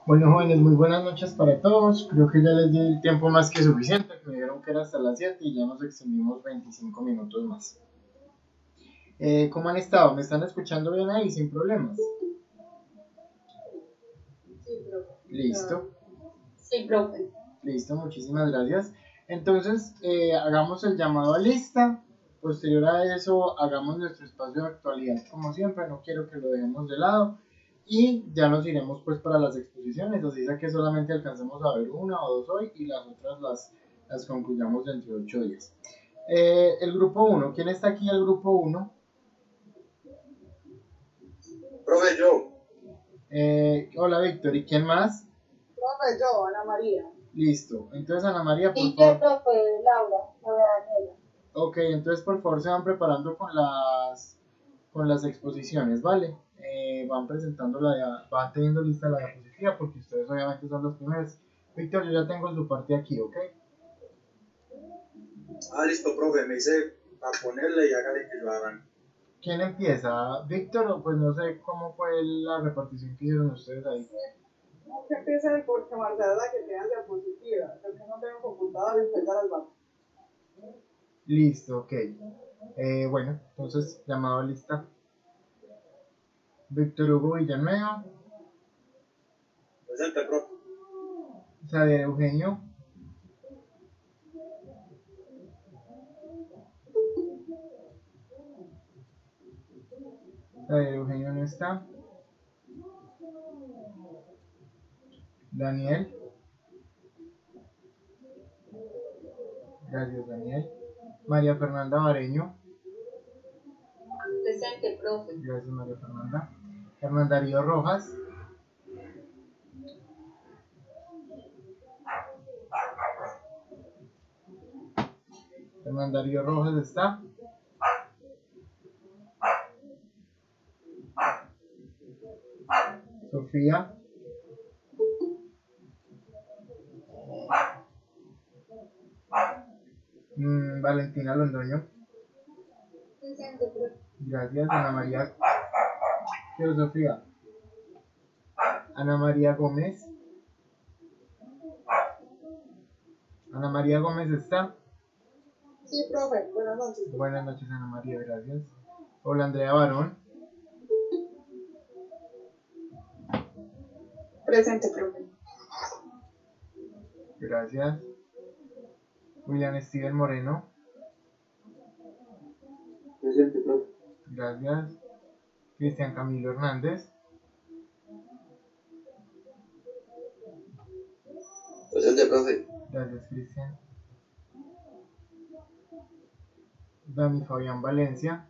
Bueno, jóvenes, muy buenas noches para todos. Creo que ya les di el tiempo más que suficiente, que me dijeron que era hasta las 7 y ya nos extendimos 25 minutos más. ¿Cómo han estado? ¿Me están escuchando bien ahí sin problemas? Sí, profe. Listo. Sí, profe. Listo, muchísimas gracias. Entonces, hagamos el llamado a lista. Posterior a eso, hagamos nuestro espacio de actualidad como siempre. No quiero que lo dejemos de lado. Y ya nos iremos pues para las exposiciones. Así sea que solamente alcancemos a ver una o dos hoy y las otras las concluyamos dentro de 8 días. El grupo 1. ¿Quién está aquí el grupo 1? Profe, yo. Hola, Víctor. ¿Y quién más? Profe, yo, Ana María. Listo. Entonces, Ana María, por ¿Y favor. qué, profe? Laura Daniela. Ok, entonces por favor se van preparando con las exposiciones, ¿vale? Van presentando van teniendo lista la diapositiva porque ustedes obviamente son los primeros. Víctor, yo ya tengo su parte aquí, ¿ok? Listo, profe. Me dice a ponerle y hágale que lo hagan. ¿Quién empieza? ¿Víctor o pues no sé cómo fue la repartición que hicieron ustedes ahí? Que empiece porque Marcela la que tiene diapositiva. Porque no tengo computador y empezar al banco. Listo, ok. Bueno, entonces llamado a lista. Víctor Hugo Villanueva, Presente, profe. Xavier Eugenio, Xavier Eugenio no está. Daniel. Gracias, Daniel. María Fernanda Bareño. Presente, profe. Gracias, María Fernanda. Hernán Darío Rojas. Hernán Darío Rojas está. Sofía. Valentina Londoño. Presente, profe. Gracias, Ana María. ¿Qué, Sofía? Ana María Gómez. Ana María Gómez está. Sí, profe. Buenas noches. Buenas noches, Ana María, gracias. Hola, Andrea Barón. Presente, profe. Gracias. William Steven Moreno. Presente, profe. Gracias. Cristian Camilo Hernández. Presente, profe. Gracias, Cristian. Dani Fabián Valencia.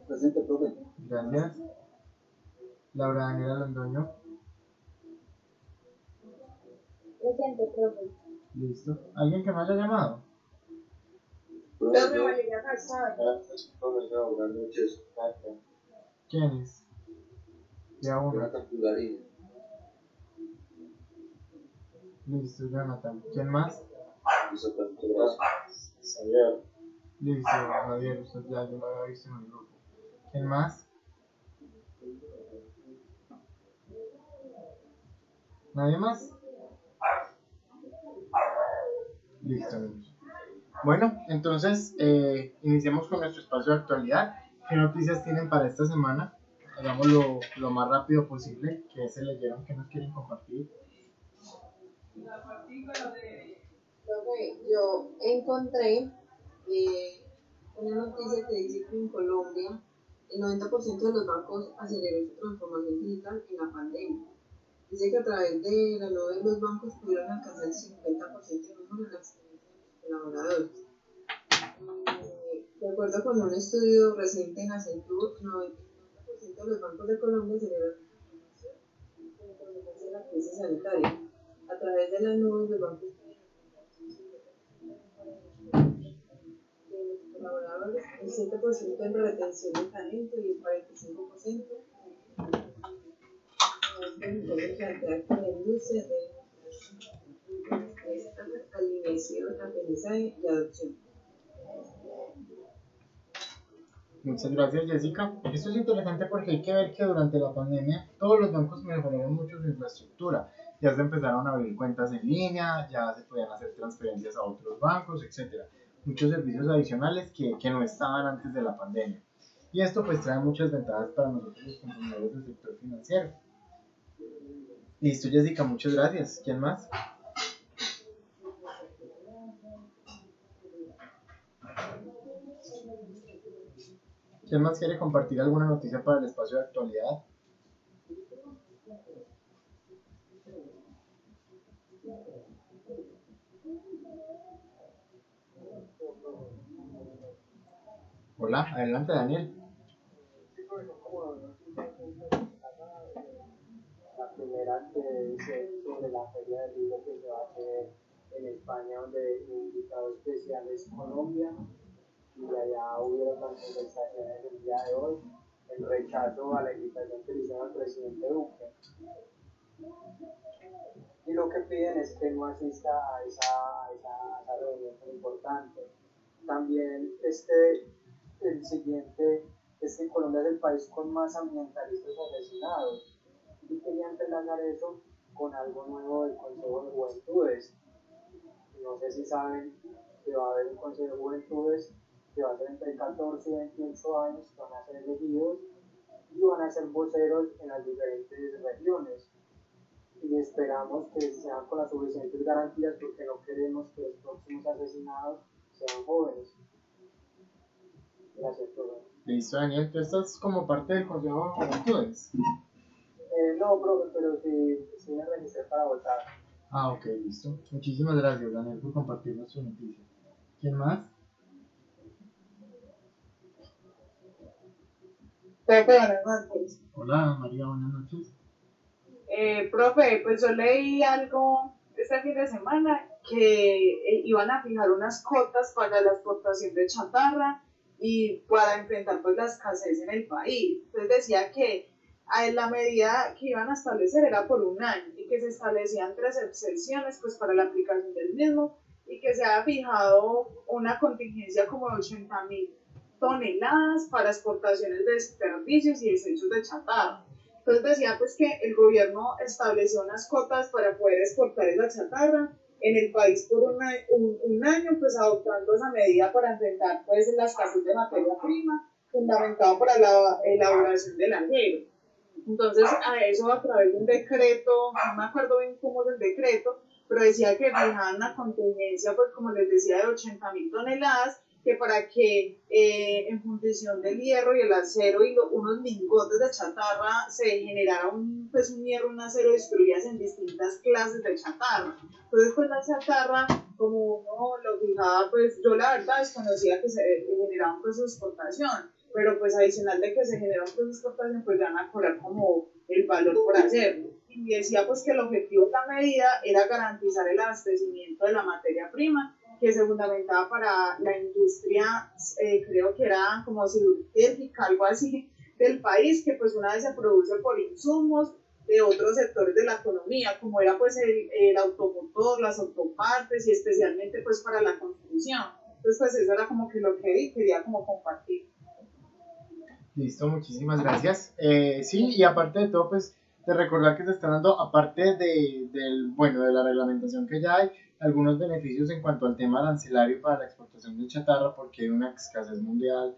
Presente, profe. Gracias. Laura Daniela Londoño. Presente, profe. Listo. ¿Alguien que me haya llamado? Profe Valeria Calzada. Profe, buenas noches. ¿Quién es? Ya uno. Jonathan Pulgarín. Listo, Jonathan. ¿Quién más? Listo, profe. Gracias. Xavier. Listo, Javier. Usted ya yo lo había visto en el grupo. ¿Quién más? ¿Nadie más? Listo, amigos. Bueno, entonces iniciamos con nuestro espacio de actualidad. ¿Qué noticias tienen para esta semana? Hagámoslo lo más rápido posible. ¿Qué se leyeron? ¿Qué nos quieren compartir? Profe, yo encontré una noticia que dice que en Colombia el 90% de los bancos aceleró su transformación digital en la pandemia. Dice que a través de la nube los bancos pudieron alcanzar el 50% de mejora en la experiencia de los colaboradores. De acuerdo con un estudio reciente en Accenture, el 90% de los bancos de Colombia aceleraron su transformación como consecuencia de la crisis sanitaria. A través de la nube los bancos pueden de los colaboradores, el 7% en retención de talento y el 45% en plantear con la industria de alineación, aprendizaje y adopción. Muchas gracias, Jessica. Esto es interesante porque hay que ver que durante la pandemia todos los bancos mejoraron mucho su infraestructura. Ya se empezaron a abrir cuentas en línea, ya se podían hacer transferencias a otros bancos, etcétera. Muchos servicios adicionales que no estaban antes de la pandemia. Y esto pues trae muchas ventajas para nosotros los consumidores del sector financiero. Listo, Jessica, muchas gracias. ¿Quién más? ¿Quién más quiere compartir alguna noticia para el espacio de actualidad? Hola, adelante Daniel. La primera que es sobre la feria del libro que se va a hacer en España, donde el invitado especial es Colombia, y allá hubieron manifestaciones el día de hoy, el rechazo a la invitación que le hicieron al presidente Duque. Y lo que piden es que no asista a esa reunión tan importante. También el siguiente es que Colombia es el país con más ambientalistas asesinados. Y querían entrelazar eso con algo nuevo del Consejo de Juventudes. No sé si saben que va a haber un Consejo de Juventudes que va a ser entre 14 y 28 años, que van a ser elegidos y van a ser voceros en las diferentes regiones. Y esperamos que sean con las suficientes garantías porque no queremos que los próximos asesinados sean jóvenes. Gracias, profe. Listo, Daniel, tú estás como parte del Consejo de Juventudes. No, profe, pero sí me registré para votar. Ah, ok, listo. Muchísimas gracias, Daniel, por compartirnos su noticia. ¿Quién más? Profe, buenas noches. Hola, María, buenas noches. Profe, pues yo leí algo este fin de semana que iban a fijar unas cotas para la exportación de chatarra y para enfrentar pues la escasez en el país. Entonces decía que la medida que iban a establecer era por un año y que se establecían 3 excepciones pues para la aplicación del mismo y que se ha fijado una contingencia como de 80.000 toneladas para exportaciones de desperdicios y desechos de chatarra. Entonces decía pues que el gobierno estableció unas cotas para poder exportar esa chatarra en el país por un año, pues adoptando esa medida para enfrentar pues la escasez de materia prima, fundamentado para la elaboración del acero. Entonces a eso a través de un decreto, no me acuerdo bien cómo es el decreto, pero decía que fijaban una contingencia, pues como les decía, de 80.000 toneladas, que para que en fundición del hierro y el acero y unos lingotes de chatarra se generara un hierro, un acero distribuidas en distintas clases de chatarra. Entonces pues la chatarra, como uno lo fijaba, pues yo la verdad desconocía que se generaba un proceso de exportación, pero pues adicional de que se genera un proceso de exportación, pues van a cobrar como el valor por hacerlo. Y decía pues que el objetivo de la medida era garantizar el abastecimiento de la materia prima que se fundamentaba para la industria, creo que era como siderúrgica, algo así, del país, que pues una vez se produce por insumos de otros sectores de la economía, como era pues el automotor, las autopartes y especialmente pues para la construcción. Entonces pues eso era como que lo que quería como compartir. Listo, muchísimas gracias. Sí, y aparte de todo, pues de recordar que se están dando, aparte de la reglamentación que ya algunos beneficios en cuanto al tema arancelario para la exportación de chatarra, porque hay una escasez mundial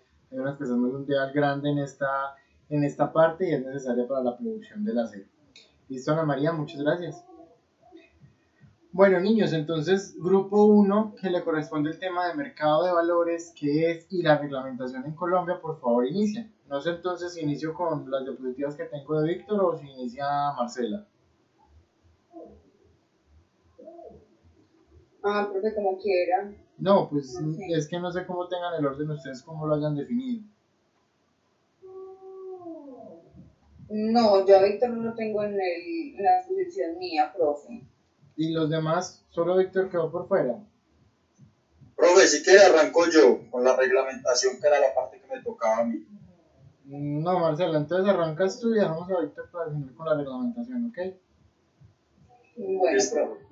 grande en esta parte y es necesaria para la producción del acero. Listo, Ana María, muchas gracias. Bueno, niños, entonces, grupo 1, que le corresponde el tema de mercado de valores, ¿qué es? Y la reglamentación en Colombia, por favor, inicia. No sé entonces si inicio con las diapositivas que tengo de Víctor o si inicia Marcela. Profe, como quiera. No, pues Sí. es que no sé cómo tengan el orden ustedes, cómo lo hayan definido. No, yo a Víctor no lo tengo en la exposición mía, profe. Y los demás, solo Víctor quedó por fuera. Profe, si quiere arranco yo con la reglamentación, que era la parte que me tocaba a mí. No, Marcela, entonces arrancas tú y dejamos a Víctor para definir con la reglamentación, ¿ok? Bueno, Listo. profe.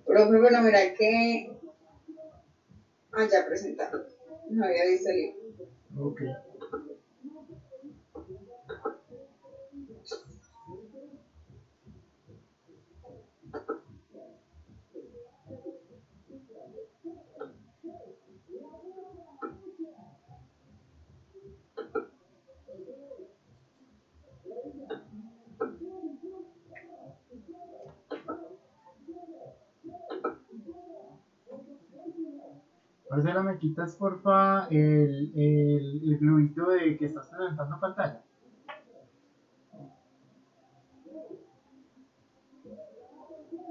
Profe, bueno, mira que... Ah, ya presentaron. No había visto el libro. Ok. Marcela, ¿me quitas porfa el globito de que estás presentando pantalla?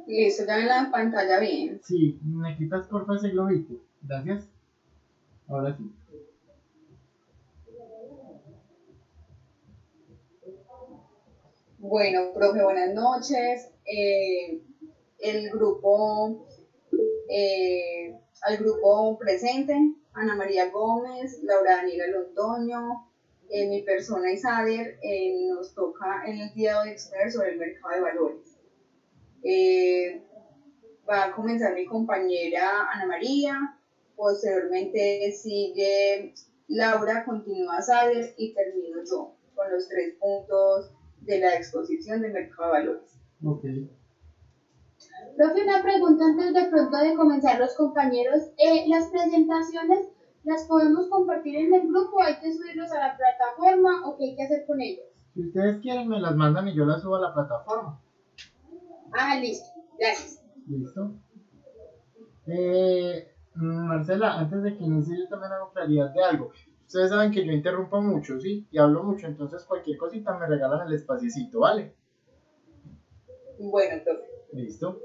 Listo, ya en la pantalla bien. Sí, me quitas porfa ese globito. Gracias. Ahora sí. Bueno, profe, buenas noches. El grupo, al grupo presente, Ana María Gómez, Laura Daniela Londoño, mi persona Isader, nos toca en el día de hoy exponer sobre el mercado de valores. Va a comenzar mi compañera Ana María, posteriormente sigue Laura, continúa Sader y termino yo con los 3 puntos de la exposición de mercado de valores. Ok. Profe, una pregunta antes de pronto de comenzar los compañeros. Las presentaciones las podemos compartir en el grupo, hay que subirlos a la plataforma o qué hay que hacer con ellos. Si ustedes quieren, me las mandan y yo las subo a la plataforma. Ah, listo, gracias. ¿Listo? Marcela, antes de que inicie, yo también hago claridad de algo. Ustedes saben que yo interrumpo mucho, ¿sí? Y hablo mucho, entonces cualquier cosita me regalan el espaciecito, ¿vale? Bueno, profe. ¿Listo?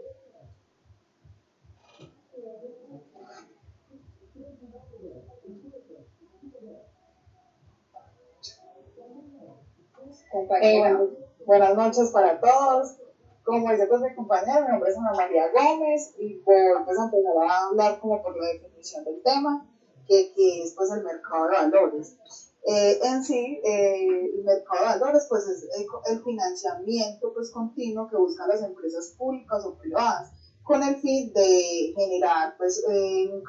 Compañera. Buenas noches para todos. Como dice pues mi compañera, mi nombre es Ana María Gómez y voy pues a empezar a hablar como por la definición del tema, que es pues el mercado de valores. En sí, el mercado de valores pues es el financiamiento pues continuo que buscan las empresas públicas o privadas con el fin de generar pues un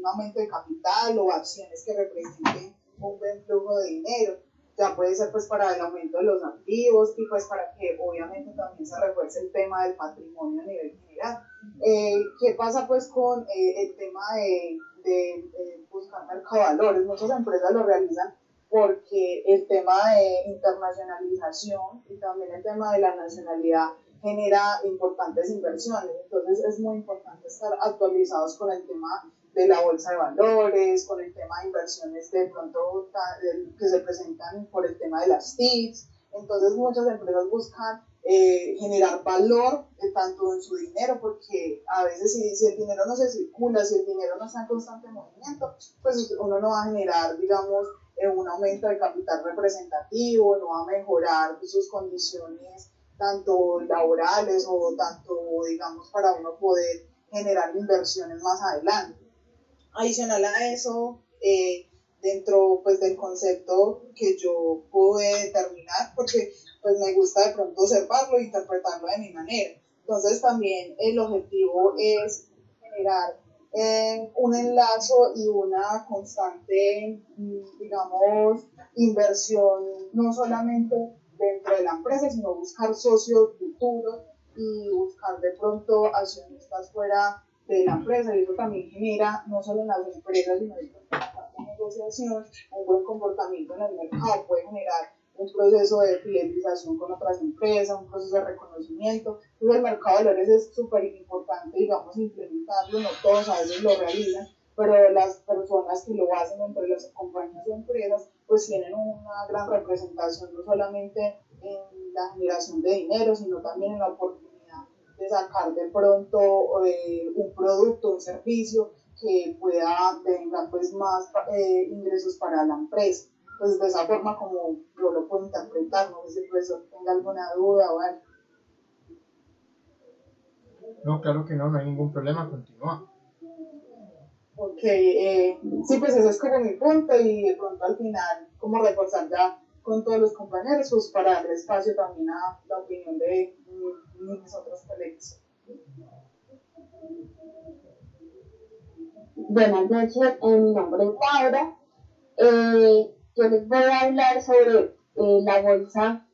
aumento de capital o acciones que representen un buen flujo de dinero. Ya puede ser pues para el aumento de los activos y pues para que obviamente también se refuerce el tema del patrimonio a nivel general. ¿Qué pasa pues con el tema de buscar mercavalores? Muchas empresas lo realizan porque el tema de internacionalización y también el tema de la nacionalidad genera importantes inversiones. Entonces es muy importante estar actualizados con el tema de la bolsa de valores, con el tema de inversiones de pronto que se presentan por el tema de las TICs. Entonces muchas empresas buscan generar valor tanto en su dinero, porque a veces si el dinero no se circula, si el dinero no está en constante movimiento, pues uno no va a generar, digamos, un aumento de capital representativo, no va a mejorar sus condiciones tanto laborales o tanto, digamos, para uno poder generar inversiones más adelante. Adicional a eso, dentro pues del concepto que yo pude determinar, porque pues me gusta de pronto observarlo e interpretarlo de mi manera. Entonces también el objetivo es generar un enlace y una constante, digamos, inversión, no solamente dentro de la empresa, sino buscar socios futuros y buscar de pronto accionistas fuera de la empresa, y eso también genera, no solo en las empresas, sino en la negociación, un buen comportamiento en el mercado, puede generar un proceso de fidelización con otras empresas, un proceso de reconocimiento. Entonces el mercado de valores es súper importante, digamos, implementarlo, no todos a veces lo realizan, pero las personas que lo hacen entre las compañías o empresas, pues tienen una gran representación, no solamente en la generación de dinero, sino también en la oportunidad de sacar de pronto un producto, un servicio que pueda tener pues más ingresos para la empresa. Pues de esa forma como yo lo puedo interpretar, no sé si el profesor tenga alguna duda o algo. No, claro que no, no hay ningún problema, continúa. Ok, sí, pues ese es como mi punto y de pronto al final como reforzar ya con todos los compañeros, pues para darle espacio también a la opinión de mis otros colegas. Buenas noches, mi nombre es Laura. Yo les voy a hablar sobre la bolsa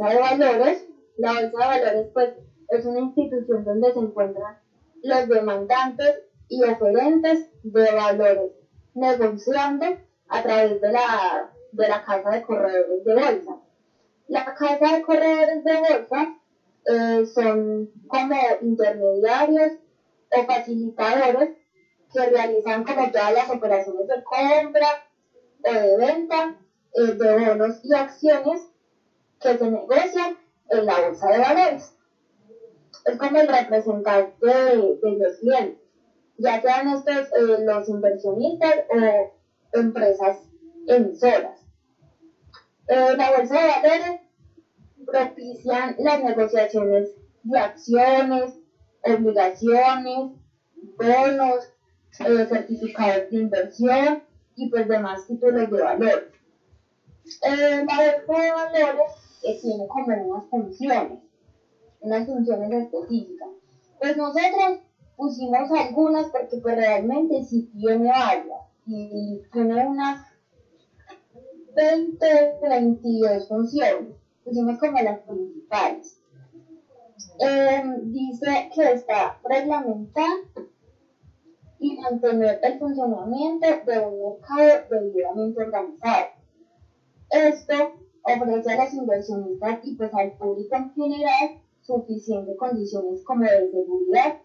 de valores. La bolsa de valores, pues, es una institución donde se encuentran los demandantes y oferentes de valores, negociando a través de la casa de corredores de bolsa. La casa de corredores de bolsa son como intermediarios o facilitadores que realizan como todas las operaciones de compra o de venta de bonos y acciones que se negocian en la bolsa de valores. Es como el representante de los clientes, ya sean estos los inversionistas o empresas emisoras. La bolsa de valores propician las negociaciones de acciones, obligaciones, bonos, certificados de inversión y pues demás títulos de valor. La bolsa de valores tiene como unas funciones específicas. Pues nosotros pusimos algunas porque pues realmente sí tiene varias y tiene unas 22 funciones. Pusimos como las principales. Dice que está reglamentada y mantener el funcionamiento de un mercado debidamente organizado. Esto ofrece a los inversionistas y pues al público en general suficientes condiciones como de seguridad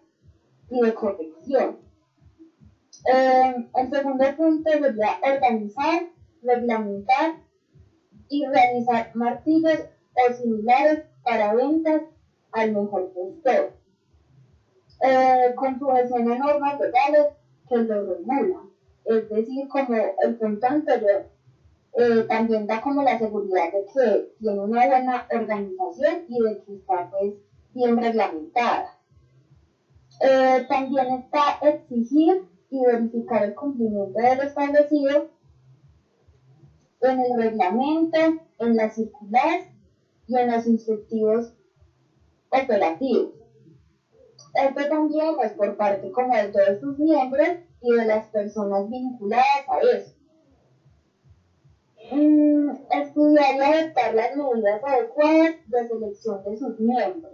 y de protección. El segundo punto sería organizar, reglamentar y realizar martillos o similares para ventas al mejor postor, con sujeción a normas legales que lo regulan. Es decir, como el punto anterior, también da como la seguridad de que tiene una buena organización y de que está pues bien reglamentada. También está exigir y verificar el cumplimiento de lo establecido en el reglamento, en las circulares y en los instructivos operativos. Esto también es por parte como de todos sus miembros y de las personas vinculadas a eso. Estudiar y adoptar las medidas adecuadas de selección de sus miembros.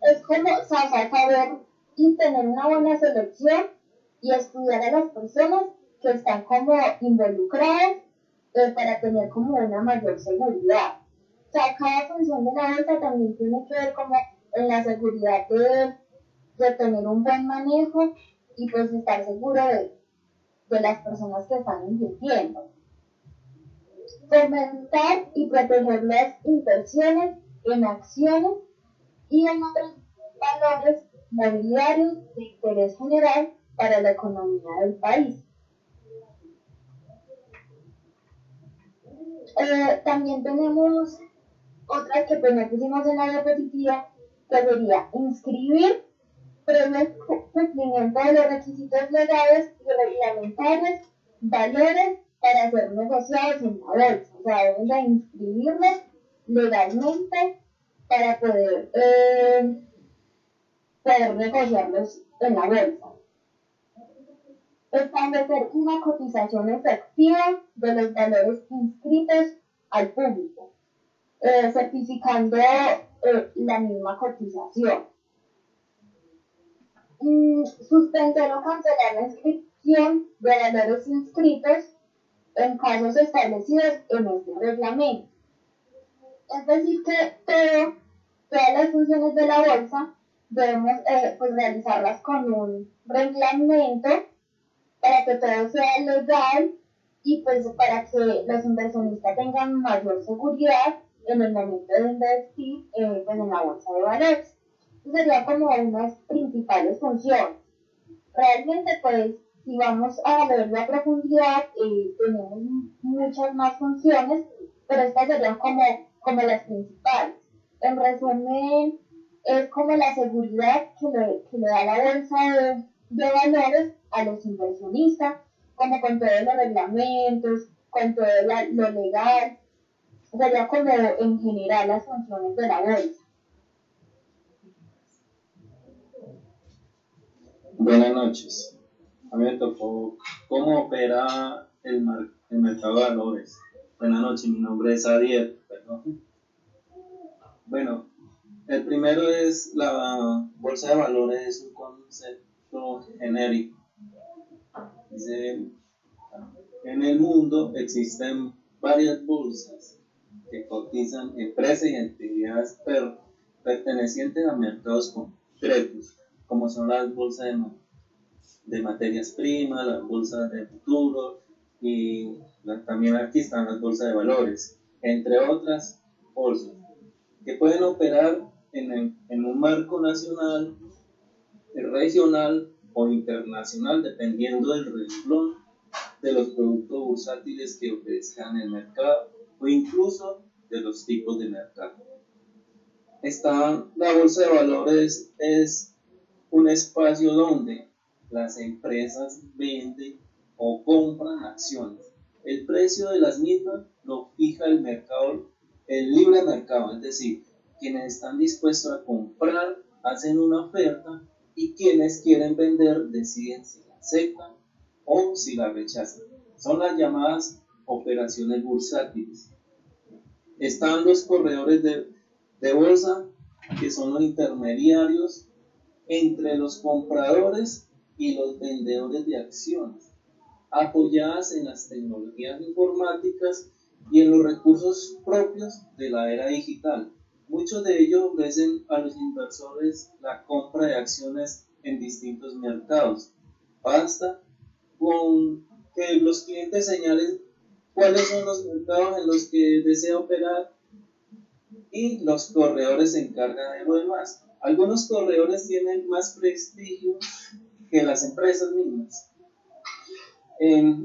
Es como saber y tener una buena selección y estudiar a las personas que están como involucradas para tener como una mayor seguridad. O sea, cada función de la bolsa también tiene que ver como en la seguridad de tener un buen manejo y pues estar seguro de las personas que están invirtiendo. Fomentar y proteger las inversiones en acciones y en otros valores mobiliarios de interés general para la economía del país. También tenemos otras que pues no pusimos en la diapositiva, que sería inscribir previo al cumplimiento de los requisitos legales y reglamentarios valores para ser negociados en la bolsa. O sea, deben de inscribirlos legalmente para poder negociarlos en la bolsa. Establecer una cotización efectiva de los valores inscritos al público, certificando la misma cotización. Suspender o cancelar la inscripción de valores inscritos en casos establecidos en este reglamento. Es decir, que todas las funciones de la bolsa debemos pues realizarlas con un reglamento para que todo sea legal y pues para que los inversionistas tengan mayor seguridad en el momento de invertir pues en la bolsa de valores. Eso sería como unas principales funciones. Realmente pues si vamos a verlo a profundidad tenemos muchas más funciones, pero estas serían como las principales. En resumen, es como la seguridad que le da la bolsa de valores a los inversionistas, como con todos los reglamentos, con todo lo legal, sería como en general las funciones de la bolsa. Buenas noches. A mí me tocó cómo opera el mercado de valores. Buenas noches, mi nombre es Ariel. Perdón. Bueno, el primero es la bolsa de valores, es un concepto genérico. Dice, en el mundo existen varias bolsas que cotizan empresas y entidades pertenecientes a mercados concretos, como son las bolsas de materias primas, las bolsas de futuro y también aquí están las bolsas de valores, entre otras bolsas, que pueden operar en un marco nacional, regional o internacional, dependiendo del renglón de los productos bursátiles que ofrezcan el mercado o incluso de los tipos de mercado. La bolsa de valores es un espacio donde las empresas venden o compran acciones. El precio de las mismas lo fija el mercado, el libre mercado, es decir, quienes están dispuestos a comprar hacen una oferta y quienes quieren vender deciden si la aceptan o si la rechazan. Son las llamadas operaciones bursátiles. Están los corredores de bolsa, que son los intermediarios entre los compradores y los vendedores de acciones, apoyadas en las tecnologías informáticas y en los recursos propios de la era digital. Muchos de ellos ofrecen a los inversores la compra de acciones en distintos mercados. Basta con que los clientes señalen cuáles son los mercados en los que desea operar y los corredores se encargan de lo demás. Algunos corredores tienen más prestigio que las empresas mismas.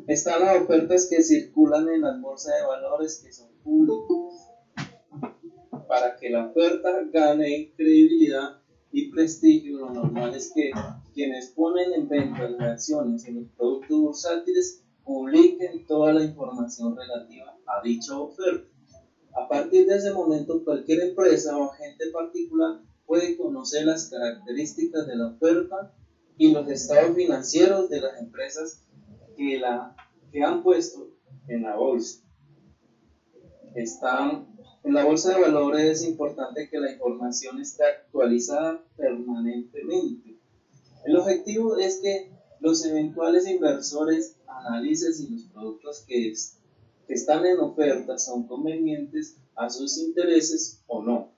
Están las ofertas que circulan en las bolsas de valores, que son públicas. Para que la oferta gane credibilidad y prestigio, lo normal es que quienes ponen en venta las acciones en los productos bursátiles publiquen toda la información relativa a dicha oferta. A partir de ese momento, cualquier empresa o agente particular puede conocer las características de la oferta y los estados financieros de las empresas que han puesto en la bolsa. En la bolsa de valores es importante que la información esté actualizada permanentemente. El objetivo es que los eventuales inversores analicen si los productos que están en oferta son convenientes a sus intereses o no.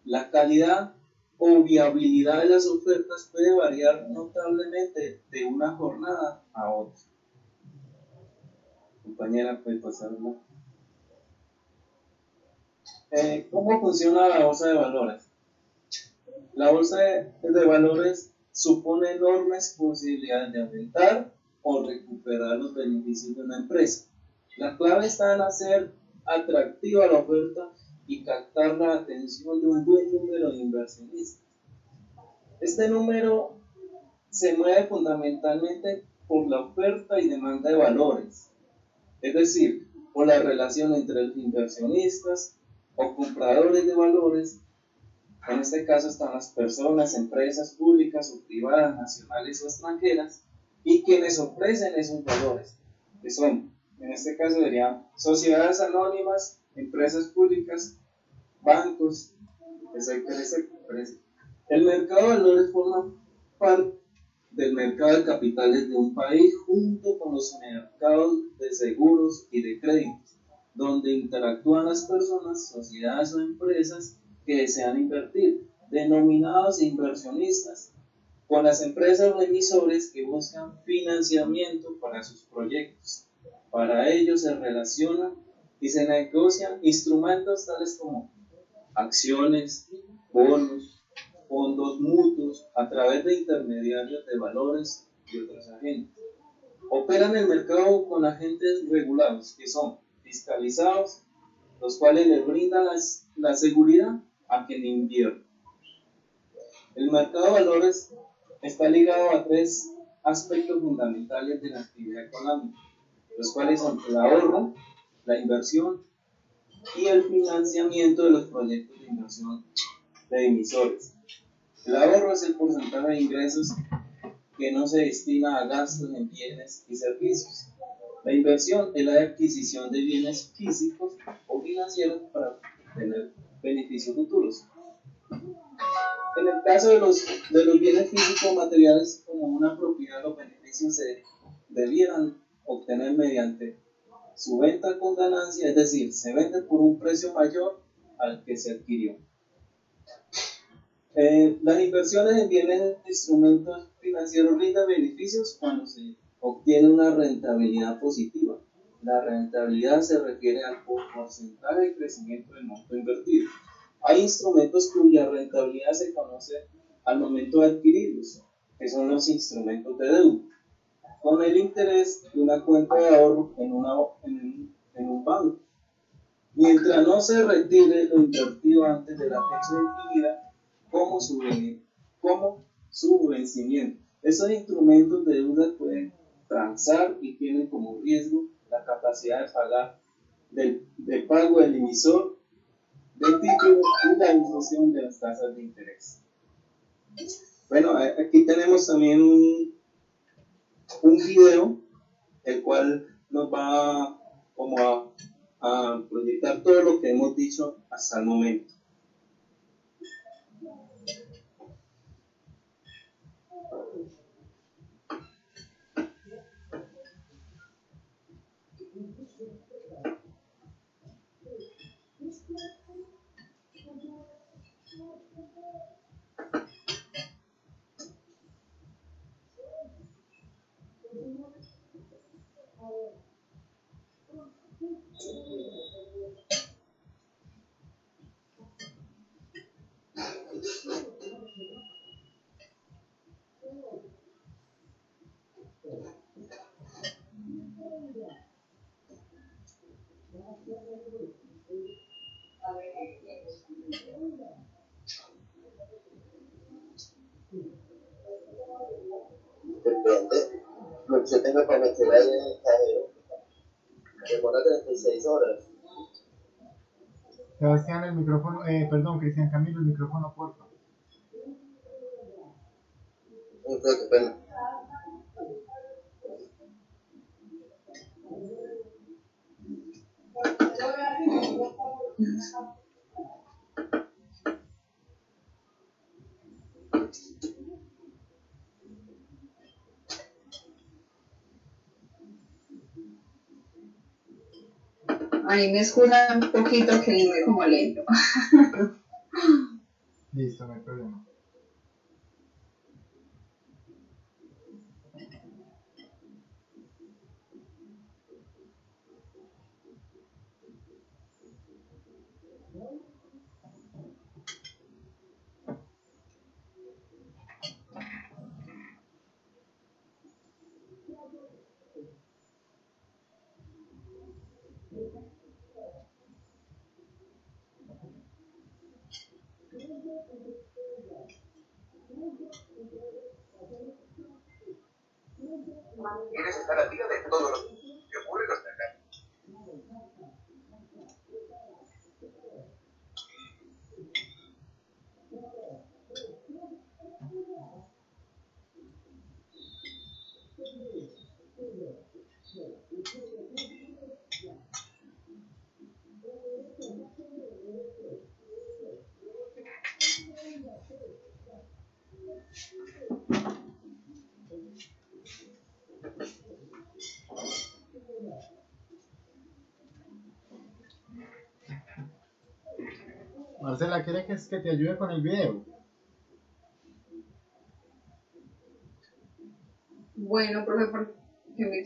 La calidad o viabilidad de las ofertas puede variar notablemente de una jornada a otra. Compañera, puede pasarla. ¿Cómo funciona la bolsa de valores? La bolsa de valores supone enormes posibilidades de aumentar o recuperar los beneficios de una empresa. La clave está en hacer atractiva la oferta y captar la atención de un buen número de inversionistas. Este número se mueve fundamentalmente por la oferta y demanda de valores, es decir, por la relación entre los inversionistas o compradores de valores. En este caso están las personas, empresas públicas o privadas, nacionales o extranjeras, y quienes ofrecen esos valores, que son, en este caso serían sociedades anónimas, empresas públicas, bancos, etc. El mercado de valores forma parte del mercado de capitales de un país junto con los mercados de seguros y de créditos, donde interactúan las personas, sociedades o empresas que desean invertir, denominados inversionistas, con las empresas o emisores que buscan financiamiento para sus proyectos. Para ello se relacionan y se negocian instrumentos tales como acciones, bonos, fondos mutuos a través de intermediarios de valores y otros agentes. Operan el mercado con agentes regulados que son fiscalizados, los cuales le brindan la seguridad a quien invierte. El mercado de valores está ligado a tres aspectos fundamentales de la actividad económica, los cuales son el ahorro, la inversión y el financiamiento de los proyectos de inversión de emisores. El ahorro es el porcentaje de ingresos que no se destina a gastos en bienes y servicios. La inversión es la adquisición de bienes físicos o financieros para obtener beneficios futuros. En el caso de los bienes físicos materiales como una propiedad, los beneficios se debieran obtener mediante su venta con ganancia, es decir, se vende por un precio mayor al que se adquirió. Las inversiones en bienes e instrumentos financieros brindan beneficios cuando se obtiene una rentabilidad positiva. La rentabilidad se refiere al porcentaje de crecimiento del monto invertido. Hay instrumentos cuya rentabilidad se conoce al momento de adquirirlos, que son los instrumentos de deuda, con el interés de una cuenta de ahorro en un banco. Mientras no se retire lo invertido antes de la fecha definida como su vencimiento. Esos instrumentos de deuda pueden transar y tienen como riesgo la capacidad de pagar de pago del emisor de títulos y la disminución de las tasas de interés. Bueno, aquí tenemos también un video, el cual nos va como a proyectar todo lo que hemos dicho hasta el momento. Depende. Lo que yo tenga para meter ahí en el cajero demora 36 horas. Sebastián, el micrófono, perdón, Cristian Camilo, el micrófono, porfa. Qué pena. Ahí me escuchan un poquito que me como lento. Listo, no hay problema. ¿Quieres estar al día de todo lo que ocurre en los mercados? Marcela, ¿quiere que te ayude con el video? Bueno, profe, ¿por qué me...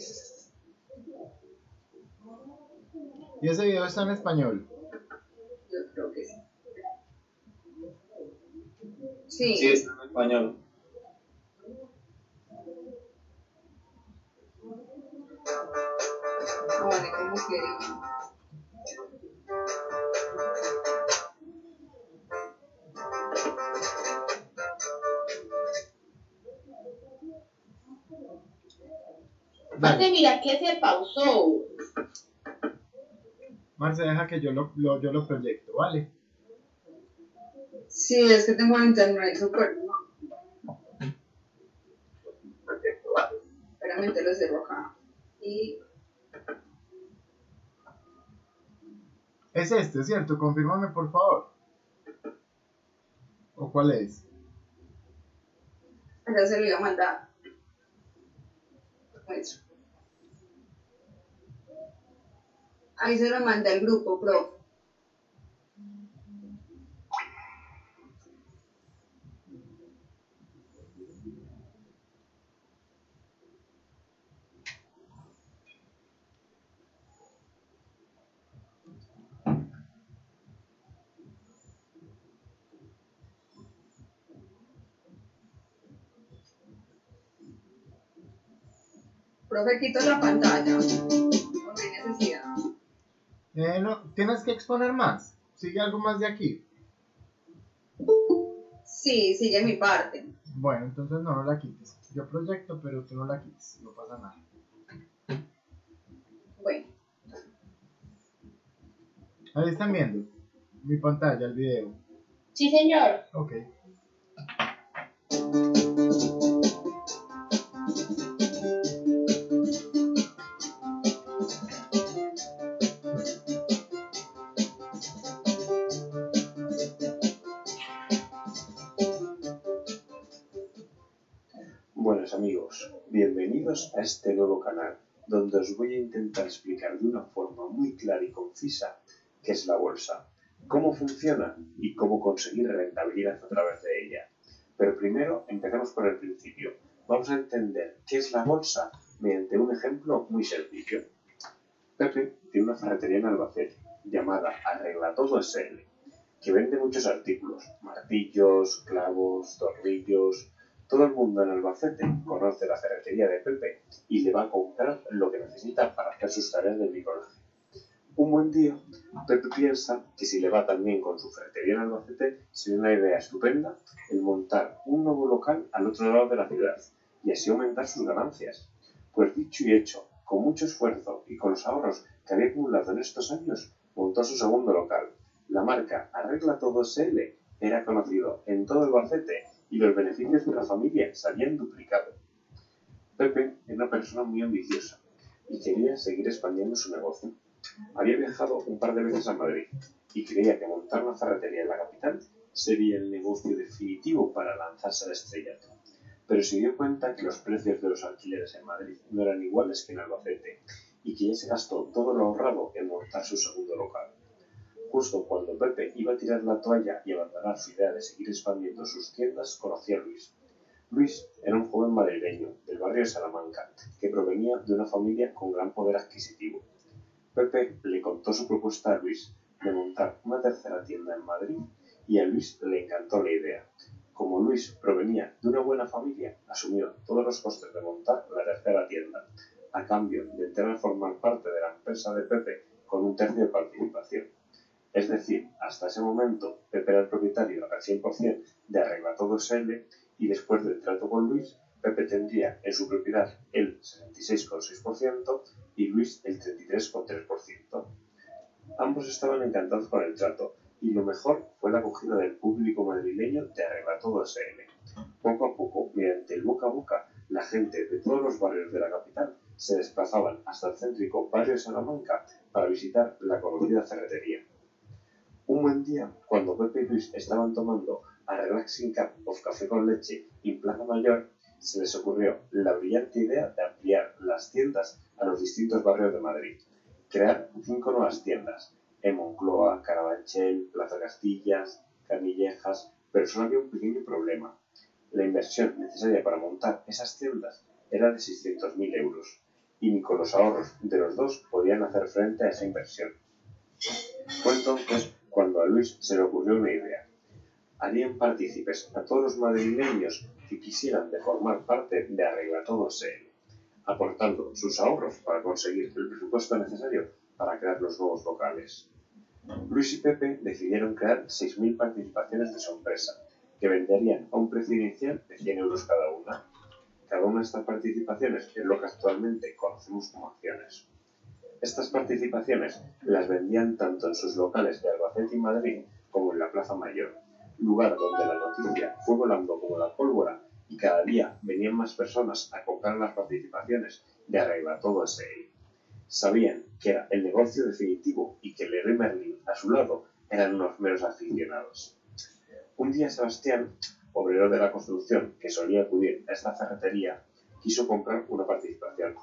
Y ese video está en español. Yo creo que sí. Sí, Sí. está en español. Ahora, como que... Aparte, mira que se pausó. Marce, deja que yo lo proyecto, ¿vale? Sí, es que tengo internet súper. Espérame, te lo cierro acá. Y Es este, ¿cierto? Confírmame, por favor. ¿O cuál es? ya se lo iba a mandar. Eso. Ahí se lo mandé al grupo, profe. Profe, quito la pantalla. No hay necesidad. No, tienes que exponer más. Sigue algo más de aquí. Sí, sigue mi parte. Bueno, entonces no la quites. Yo proyecto, pero tú no la quites. No pasa nada. Bueno, Ahí están viendo mi pantalla, el video. Sí, señor. Ok. Buenos amigos, bienvenidos a este nuevo canal, donde os voy a intentar explicar de una forma muy clara y concisa qué es la bolsa, cómo funciona y cómo conseguir rentabilidad a través de ella. Pero primero empecemos por el principio. Vamos a entender qué es la bolsa mediante un ejemplo muy sencillo. Pepe tiene una ferretería en Albacete llamada Arregla Todo SL, que vende muchos artículos, martillos, clavos, tornillos. Todo el mundo en Albacete conoce la ferretería de Pepe y le va a comprar lo que necesita para hacer sus tareas de bricolaje. Un buen día, Pepe piensa que si le va tan bien con su ferretería en Albacete, sería una idea estupenda el montar un nuevo local al otro lado de la ciudad y así aumentar sus ganancias. Pues dicho y hecho, con mucho esfuerzo y con los ahorros que había acumulado en estos años, montó su segundo local. La marca Arregla Todo SL era conocido en todo Albacete y los beneficios de la familia se habían duplicado. Pepe era una persona muy ambiciosa y quería seguir expandiendo su negocio. Había viajado un par de veces a Madrid y creía que montar una ferretería en la capital sería el negocio definitivo para lanzarse al estrellato. Pero se dio cuenta que los precios de los alquileres en Madrid no eran iguales que en Albacete y que ya se gastó todo lo ahorrado en montar su segundo local. Justo cuando Pepe iba a tirar la toalla y abandonar su idea de seguir expandiendo sus tiendas, conoció a Luis. Luis era un joven madrileño del barrio de Salamanca que provenía de una familia con gran poder adquisitivo. Pepe le contó su propuesta a Luis de montar una tercera tienda en Madrid y a Luis le encantó la idea. Como Luis provenía de una buena familia, asumió todos los costes de montar la tercera tienda, a cambio de entrar a formar parte de la empresa de Pepe con un tercio de participación. Es decir, hasta ese momento Pepe era el propietario al 100% de Arregla Todo SL y después del trato con Luis, Pepe tendría en su propiedad el 66,6% y Luis el 33,3%. Ambos estaban encantados con el trato y lo mejor fue la acogida del público madrileño de Arregla Todo SL. Poco a poco, mediante el boca a boca, la gente de todos los barrios de la capital se desplazaban hasta el céntrico barrio de Salamanca para visitar la conocida ferretería. Un buen día, cuando Pepe y Luis estaban tomando a Relaxing Cup of Café con Leche en Plaza Mayor, se les ocurrió la brillante idea de ampliar las tiendas a los distintos barrios de Madrid. Crear 5 nuevas tiendas, en Moncloa, Carabanchel, Plaza Castillas, Canillejas, pero solo había un pequeño problema. La inversión necesaria para montar esas tiendas era de 600.000 euros, y ni con los ahorros de los dos podían hacer frente a esa inversión. Fue entonces cuando a Luis se le ocurrió una idea. Harían partícipes a todos los madrileños que quisieran de formar parte de Arregla Todo SL, aportando sus ahorros para conseguir el presupuesto necesario para crear los nuevos locales. Luis y Pepe decidieron crear 6.000 participaciones de su empresa, que venderían a un precio inicial de 100 euros cada una. cada una de estas participaciones es lo que actualmente conocemos como acciones. Estas participaciones las vendían tanto en sus locales de Albacete y Madrid como en la Plaza Mayor, lugar donde la noticia fue volando como la pólvora y cada día venían más personas a comprar las participaciones de Arreglatodo S.A. Sabían que era el negocio definitivo y que Leroy Merlin a su lado eran unos meros aficionados. Un día Sebastián, obrero de la construcción que solía acudir a esta ferretería, quiso comprar una participación,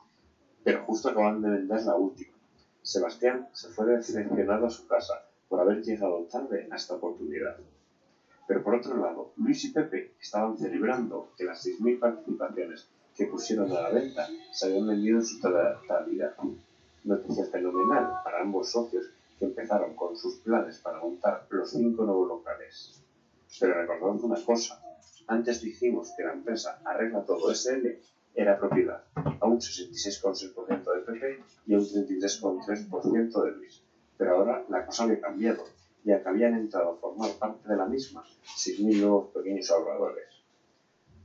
pero justo acaban de vender la última. Sebastián se fue decepcionado a su casa por haber llegado tarde a esta oportunidad. Pero por otro lado, Luis y Pepe estaban celebrando que las 6.000 participaciones que pusieron a la venta se habían vendido en su totalidad. Noticia fenomenal para ambos socios que empezaron con sus planes para montar los 5 nuevos locales. Pero recordad una cosa, antes dijimos que la empresa Arreglatodo S.L. era propiedad a un 66,6% de Pepe y a un 33,3% de Luis. Pero ahora la cosa había cambiado, ya que habían entrado a formar parte de la misma 6.000 nuevos pequeños ahorradores.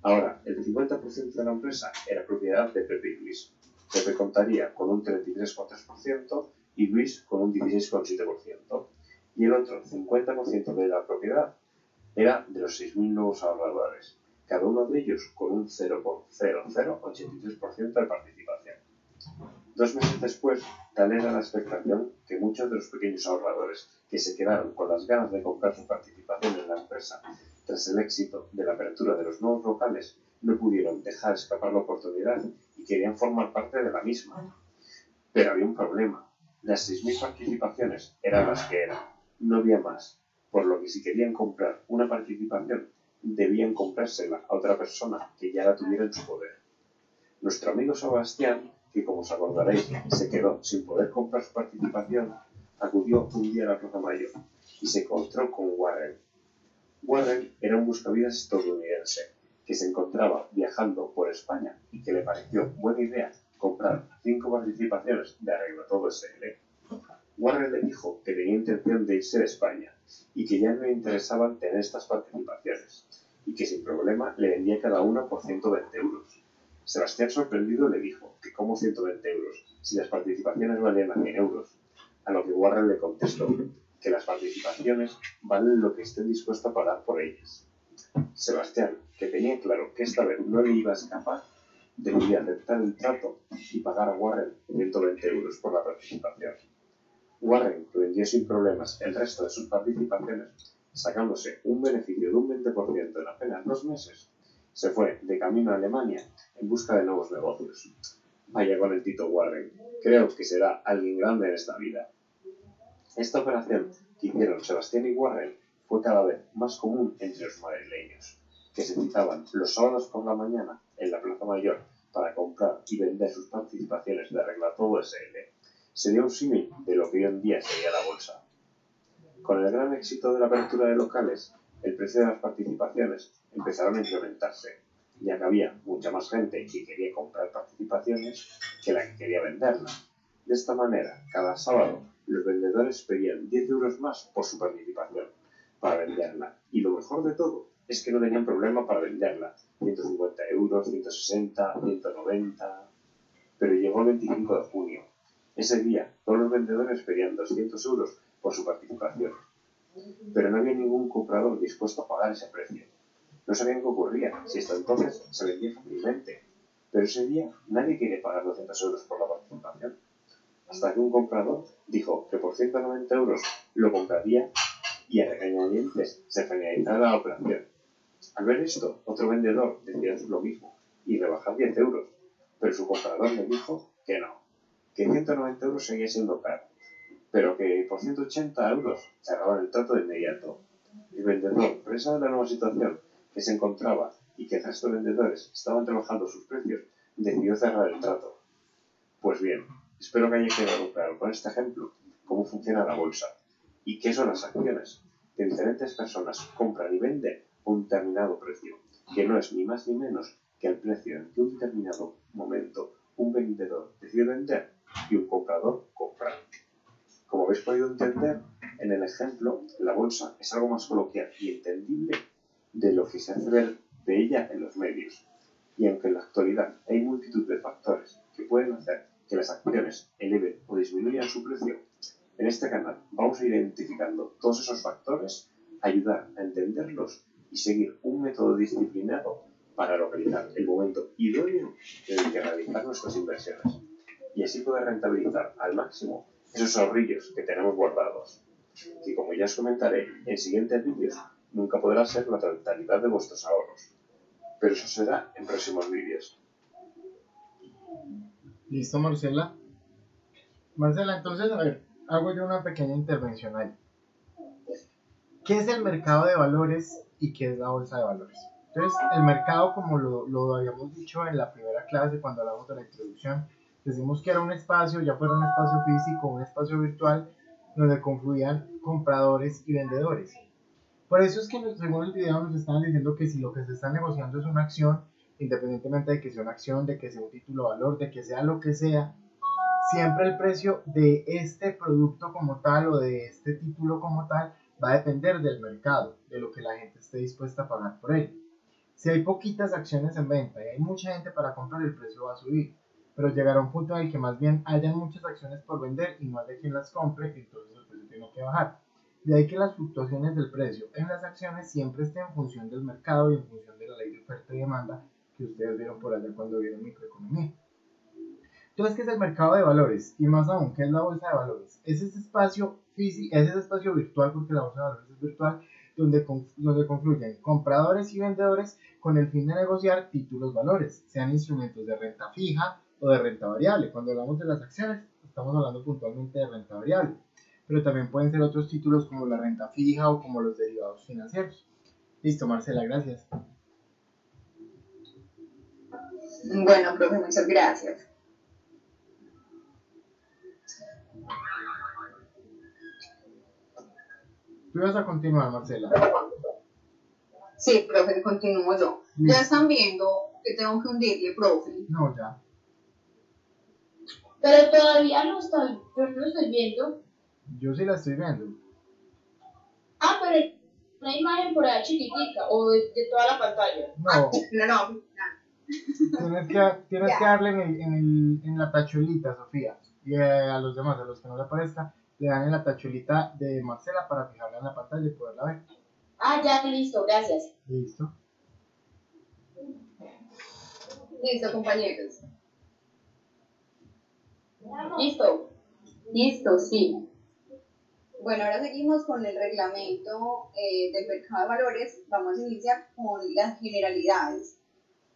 Ahora, el 50% de la empresa era propiedad de Pepe y Luis. Pepe contaría con un 33,3% y Luis con un 16,7%. Y el otro 50% de la propiedad era de los 6.000 nuevos ahorradores, cada uno de ellos con un 0,0083% de participación. 2 meses después, tal era la expectación que muchos de los pequeños ahorradores que se quedaron con las ganas de comprar su participación en la empresa tras el éxito de la apertura de los nuevos locales no pudieron dejar escapar la oportunidad y querían formar parte de la misma. Pero había un problema. Las 6.000 participaciones eran las que eran. No había más. Por lo que si querían comprar una participación, debían comprársela a otra persona que ya la tuviera en su poder. Nuestro amigo Sebastián, que como os acordaréis se quedó sin poder comprar su participación, acudió un día a la Plaza Mayor y se encontró con Warren. Warren era un buscavidas estadounidense que se encontraba viajando por España y que le pareció buena idea comprar 5 participaciones de Arreglatodo S.L. Warren le dijo que tenía intención de irse de España y que ya no le interesaban tener estas participaciones y que sin problema le vendía cada una por 120 euros. Sebastián, sorprendido, le dijo que como 120 euros si las participaciones valían a 100 euros, a lo que Warren le contestó que las participaciones valen lo que estén dispuestos a pagar por ellas. Sebastián, que tenía claro que esta vez no le iba a escapar, decidió aceptar el trato y pagar a Warren 120 euros por la participación. Warren, que vendió sin problemas el resto de sus participaciones, sacándose un beneficio de un 20% en apenas 2 meses, se fue de camino a Alemania en busca de nuevos negocios. Vaya con el Tito Warren, creo que será alguien grande en esta vida. Esta operación que hicieron Sebastián y Warren fue cada vez más común entre los madrileños, que se citaban los sábados por la mañana en la Plaza Mayor para comprar y vender sus participaciones de Arreglatodo S.L. Sería un símil de lo que hoy en día sería la bolsa. Con el gran éxito de la apertura de locales, el precio de las participaciones empezaron a incrementarse, ya que había mucha más gente que quería comprar participaciones que la que quería venderlas. De esta manera, cada sábado, los vendedores pedían 10 euros más por su participación para venderla. Y lo mejor de todo es que no tenían problema para venderla. 150 euros, 160, 190... Pero llegó el 25 de junio. Ese día, todos los vendedores pedían 200 euros por su participación. Pero no había ningún comprador dispuesto a pagar ese precio. No sabían qué ocurría, si hasta entonces se vendía fácilmente. Pero ese día nadie quería pagar 200 euros por la participación. Hasta que un comprador dijo que por 190 euros lo compraría y a regañadientes se finalizara la operación. Al ver esto, otro vendedor decidió hacer lo mismo y rebajar 10 euros, pero su comprador le dijo que no, que 190 euros seguía siendo caro, pero que por 180 euros cerraban el trato de inmediato. El vendedor, presa de la nueva situación que se encontraba y que el resto de vendedores estaban trabajando sus precios, decidió cerrar el trato. Pues bien, espero que haya quedado claro con este ejemplo cómo funciona la bolsa y qué son las acciones, que diferentes personas compran y venden a un determinado precio, que no es ni más ni menos que el precio en que un determinado momento un vendedor decide vender y un comprador comprar. Como habéis podido entender, en el ejemplo, la bolsa es algo más coloquial y entendible de lo que se hace ver de ella en los medios. Y aunque en la actualidad hay multitud de factores que pueden hacer que las acciones eleven o disminuyan su precio, en este canal vamos a ir identificando todos esos factores, ayudar a entenderlos y seguir un método disciplinado para localizar el momento idóneo en el que realizar nuestras inversiones y así poder rentabilizar al máximo esos ahorrillos que tenemos guardados, que como ya os comentaré en siguientes vídeos, nunca podrá ser la totalidad de vuestros ahorros, pero eso será en próximos vídeos. ¿Listo, Marcela? Marcela, entonces, a ver, hago yo una pequeña intervención ahí. ¿Qué es el mercado de valores y qué es la bolsa de valores? Entonces, el mercado, como lo habíamos dicho en la primera clase cuando hablamos de la introducción, decimos que era un espacio, ya fuera un espacio físico o un espacio virtual, donde confluían compradores y vendedores. Por eso es que según el video nos están diciendo que si lo que se está negociando es una acción, independientemente de que sea una acción, de que sea un título de valor, de que sea lo que sea, siempre el precio de este producto como tal o de este título como tal va a depender del mercado, de lo que la gente esté dispuesta a pagar por él. Si hay poquitas acciones en venta y hay mucha gente para comprar, el precio va a subir, pero llegará un punto en el que más bien hayan muchas acciones por vender y no haya quien las compre, entonces el precio tiene que bajar. De ahí que las fluctuaciones del precio en las acciones siempre estén en función del mercado y en función de la ley de oferta y demanda que ustedes vieron por allá cuando vieron microeconomía. Entonces, ¿qué es el mercado de valores? Y más aún, ¿qué es la bolsa de valores? Es ese espacio físico, es ese espacio virtual, porque la bolsa de valores es virtual, donde confluyen compradores y vendedores con el fin de negociar títulos valores, sean instrumentos de renta fija o de renta variable. Cuando hablamos de las acciones, estamos hablando puntualmente de renta variable, pero también pueden ser otros títulos como la renta fija o como los derivados financieros. Listo, Marcela, gracias. Bueno, profe, muchas gracias. Tú vas a continuar, Marcela. Sí, profe, continúo yo. Ya están viendo que tengo que hundirle, profe. No, ya. Pero todavía no estoy, yo no lo estoy viendo. Yo sí la estoy viendo. Ah, pero hay una imagen por ahí chiquitica o de toda la pantalla. No. Tienes que darle en la tachuelita, Sofía. Y a los demás, a los que no le aparezca, le dan en la tachuelita de Marcela para fijarla en la pantalla y poderla ver. Ah, ya, listo, gracias. Listo. Listo, compañeros. Listo, sí. Bueno, ahora seguimos con el reglamento del mercado de valores. Vamos a iniciar con las generalidades.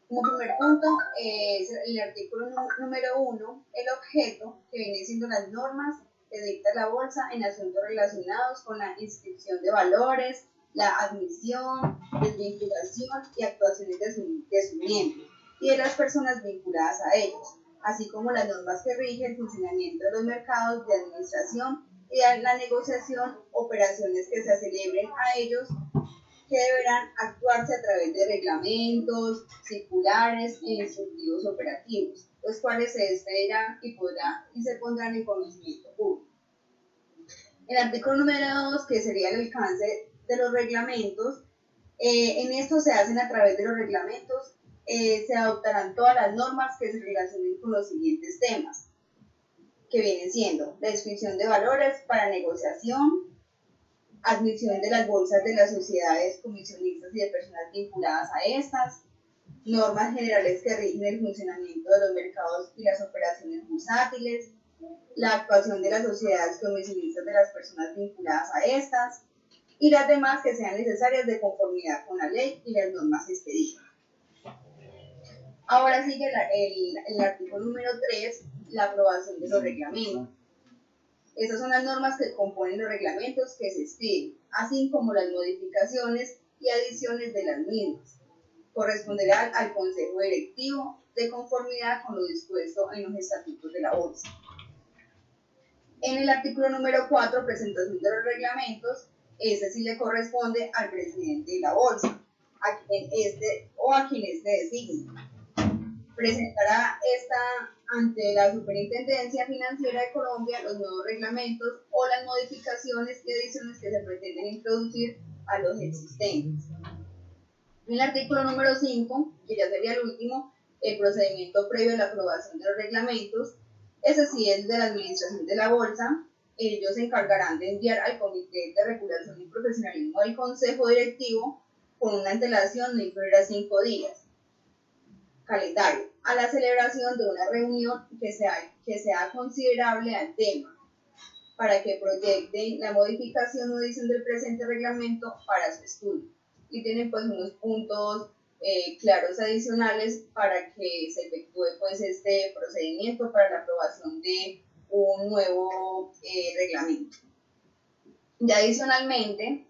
Como primer punto es el artículo número 1, el objeto, que viene siendo las normas que dicta la bolsa en asuntos relacionados con la inscripción de valores, la admisión, desvinculación y actuaciones de sus miembros y de las personas vinculadas a ellos, así como las normas que rigen el funcionamiento de los mercados de administración y de la negociación, operaciones que se celebren a ellos, que deberán actuarse a través de reglamentos, circulares e instructivos operativos, los cuales se expedirán y se pondrán en conocimiento público. El artículo número 2, que sería el alcance de los reglamentos, en esto se hacen a través de los reglamentos, se adoptarán todas las normas que se relacionen con los siguientes temas, que vienen siendo la descripción de valores para negociación, admisión de las bolsas de las sociedades comisionistas y de personas vinculadas a estas, normas generales que rigen el funcionamiento de los mercados y las operaciones bursátiles, la actuación de las sociedades comisionistas de las personas vinculadas a estas, y las demás que sean necesarias de conformidad con la ley y las normas expedidas. Ahora sigue el artículo número 3, la aprobación de los reglamentos. Estas son las normas que componen los reglamentos que se expiden, así como las modificaciones y adiciones de las mismas. Corresponderán al Consejo Directivo de conformidad con lo dispuesto en los estatutos de la bolsa. En el artículo número 4, presentación de los reglamentos, este sí le corresponde al presidente de la bolsa, a quien este designe. Presentará esta ante la Superintendencia Financiera de Colombia los nuevos reglamentos o las modificaciones y adiciones que se pretenden introducir a los existentes. En el artículo número 5, que ya sería el último, el procedimiento previo a la aprobación de los reglamentos, ese sí es de la administración de la bolsa. Ellos se encargarán de enviar al Comité de Regulación y Profesionalismo del Consejo Directivo con una antelación no inferior a 5 días. Calendario. A la celebración de una reunión que sea considerable al tema, para que proyecten la modificación o edición del presente reglamento para su estudio. Y tienen pues unos puntos claros adicionales para que se efectúe pues este procedimiento para la aprobación de un nuevo reglamento. Y adicionalmente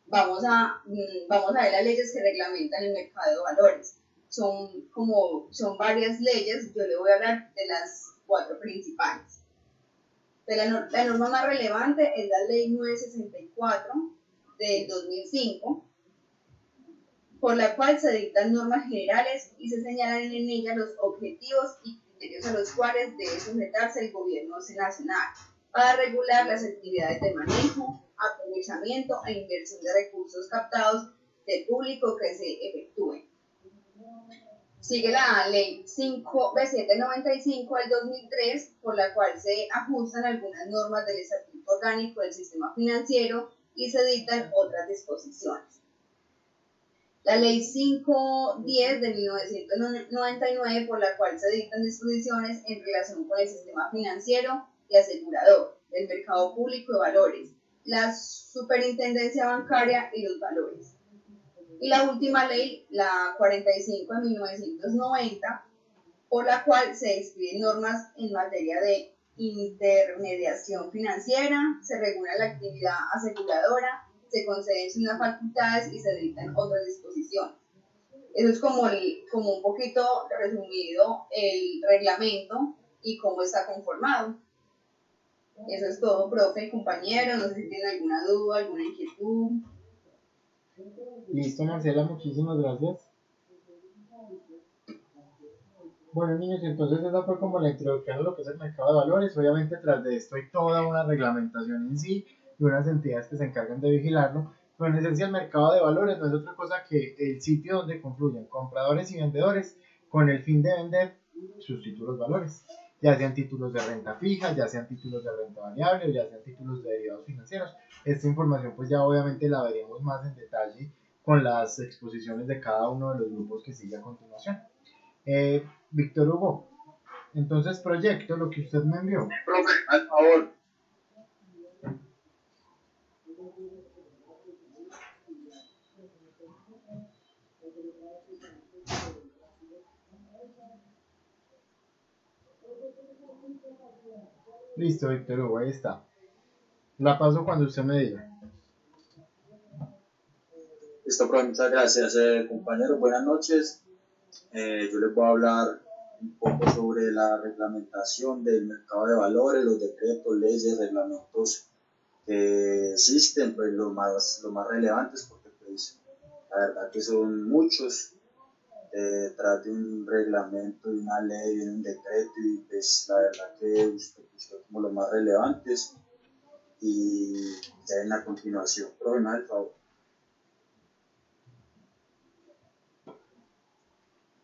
vamos a ver las leyes que reglamentan el mercado de valores. Son varias leyes, yo le voy a hablar de las 4 principales. La norma más relevante es la Ley 964 del 2005, por la cual se dictan normas generales y se señalan en ella los objetivos y criterios a los cuales debe sujetarse el gobierno nacional para regular las actividades de manejo, aprovechamiento e inversión de recursos captados del público que se efectúen. Sigue la Ley 795 del 2003, por la cual se ajustan algunas normas del Estatuto Orgánico del Sistema Financiero y se dictan otras disposiciones. La Ley 510 de 1999, por la cual se dictan disposiciones en relación con el sistema financiero y asegurador, el mercado público de valores, la superintendencia bancaria y los valores. Y la última ley, la 45 de 1990, por la cual se describen normas en materia de intermediación financiera, se regula la actividad aseguradora, se conceden unas facultades y se dictan otras disposiciones. Eso es como un poquito resumido el reglamento y cómo está conformado. Eso es todo, profe, compañeros, no sé si tienen alguna duda, alguna inquietud. Listo, Marcela, muchísimas gracias. Bueno, niños, entonces esa fue como la introducción a lo que es el mercado de valores. Obviamente tras de esto hay toda una reglamentación en sí y unas entidades que se encargan de vigilarlo. Pero en esencia el mercado de valores no es otra cosa que el sitio donde confluyen compradores y vendedores con el fin de vender sus títulos valores, ya sean títulos de renta fija, ya sean títulos de renta variable o ya sean títulos de derivados financieros. Esta información pues ya obviamente la veremos más en detalle con las exposiciones de cada uno de los grupos que sigue a continuación. Víctor Hugo, entonces proyecto lo que usted me envió. Profe, al favor. Listo, Víctor Hugo, ahí está. La paso cuando usted me diga. Listo, profe, muchas gracias, compañeros. Buenas noches. Yo les voy a hablar un poco sobre la reglamentación del mercado de valores, los decretos, leyes, reglamentos que existen, pues los más relevantes, porque pues la verdad que son muchos. Detrás de un reglamento, de una ley, de un decreto, y pues la verdad que usted como los más relevantes y ya en la continuación. Profe, me da el favor.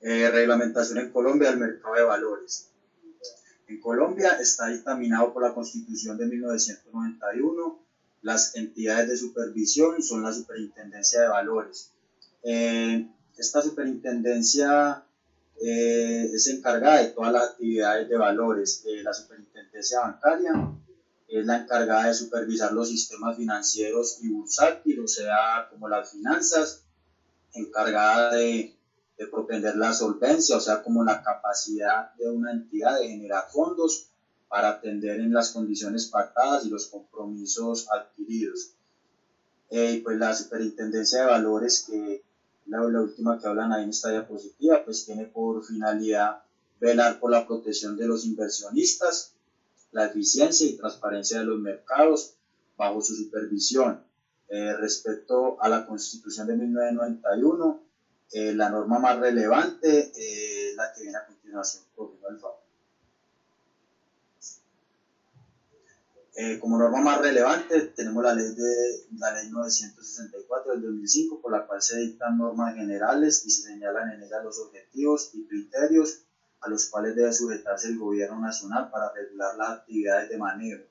Reglamentación en Colombia del mercado de valores. En Colombia está dictaminado por la Constitución de 1991. Las entidades de supervisión son la Superintendencia de Valores. Esta superintendencia es encargada de todas las actividades de valores. La superintendencia bancaria es la encargada de supervisar los sistemas financieros y bursátiles, o sea, como las finanzas, encargada de propender la solvencia, o sea, como la capacidad de una entidad de generar fondos para atender en las condiciones pactadas y los compromisos adquiridos. Pues la superintendencia de valores, que la última que hablan ahí en esta diapositiva, pues tiene por finalidad velar por la protección de los inversionistas, la eficiencia y transparencia de los mercados bajo su supervisión. Respecto a la Constitución de 1991, la norma más relevante es la que viene a continuación, por favor. Como norma más relevante tenemos la ley 964 del del 2005, por la cual se dictan normas generales y se señalan en ellas los objetivos y criterios a los cuales debe sujetarse el gobierno nacional para regular las actividades de manejo.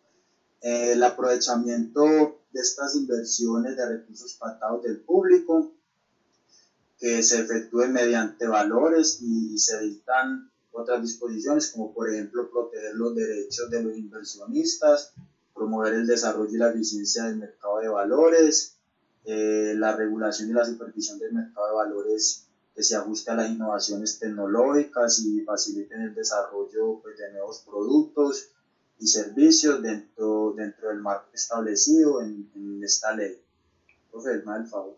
El aprovechamiento de estas inversiones de recursos pactados del público, que se efectúen mediante valores, y se dictan otras disposiciones como por ejemplo proteger los derechos de los inversionistas, promover el desarrollo y la eficiencia del mercado de valores, la regulación y la supervisión del mercado de valores que se ajuste a las innovaciones tecnológicas y faciliten el desarrollo, pues, de nuevos productos y servicios dentro del marco establecido en esta ley. Profe, me da el favor.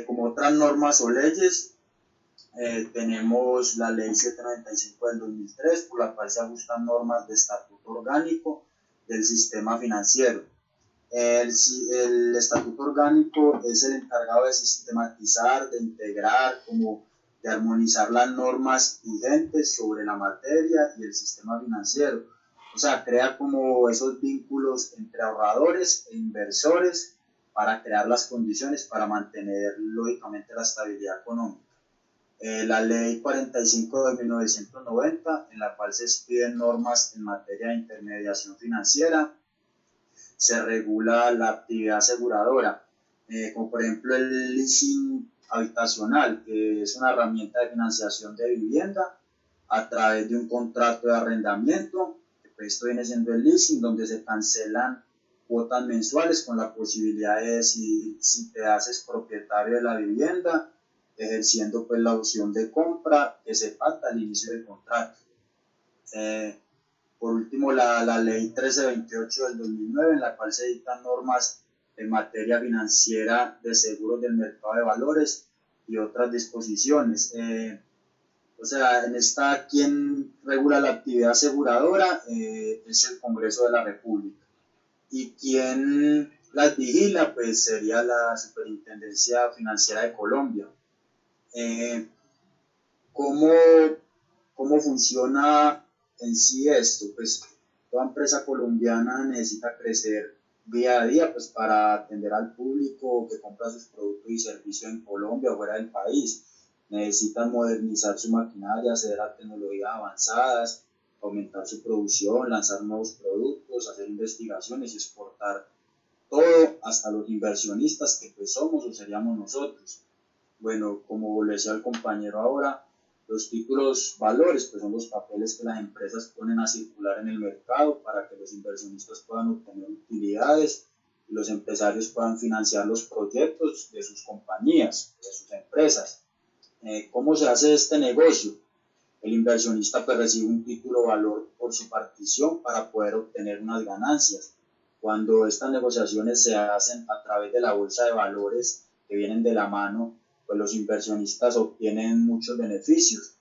Como otras normas o leyes, tenemos la ley 795 del 2003, por la cual se ajustan normas de estatuto orgánico del sistema financiero. El estatuto orgánico es el encargado de sistematizar, de integrar, como de armonizar las normas vigentes sobre la materia y el sistema financiero. O sea, crea como esos vínculos entre ahorradores e inversores para crear las condiciones para mantener lógicamente la estabilidad económica. La ley 45 de 1990, en la cual se expiden normas en materia de intermediación financiera, se regula la actividad aseguradora, como por ejemplo el leasing habitacional, que es una herramienta de financiación de vivienda a través de un contrato de arrendamiento, que pues esto viene siendo el leasing, donde se cancelan cuotas mensuales con la posibilidad de, si te haces propietario de la vivienda, ejerciendo pues la opción de compra que se pacta al inicio del contrato. Por último, la ley 1328 del 2009, en la cual se dictan normas en materia financiera de seguros del mercado de valores y otras disposiciones. O sea, en esta, quien regula la actividad aseguradora es el Congreso de la República. Y quien las vigila, pues sería la Superintendencia Financiera de Colombia. ¿Cómo funciona en sí esto? Pues toda empresa colombiana necesita crecer día a día, pues, para atender al público que compra sus productos y servicios en Colombia o fuera del país. Necesitan modernizar su maquinaria, acceder a tecnologías avanzadas, aumentar su producción, lanzar nuevos productos, hacer investigaciones y exportar todo hasta los inversionistas que pues somos o seríamos nosotros. Bueno, como le decía el compañero ahora, los títulos valores pues son los papeles que las empresas ponen a circular en el mercado para que los inversionistas puedan obtener utilidades y los empresarios puedan financiar los proyectos de sus compañías, de sus empresas. ¿Cómo se hace este negocio? El inversionista pues recibe un título valor por su partición para poder obtener unas ganancias. Cuando estas negociaciones se hacen a través de la bolsa de valores que vienen de la mano, pues los inversionistas obtienen muchos beneficios.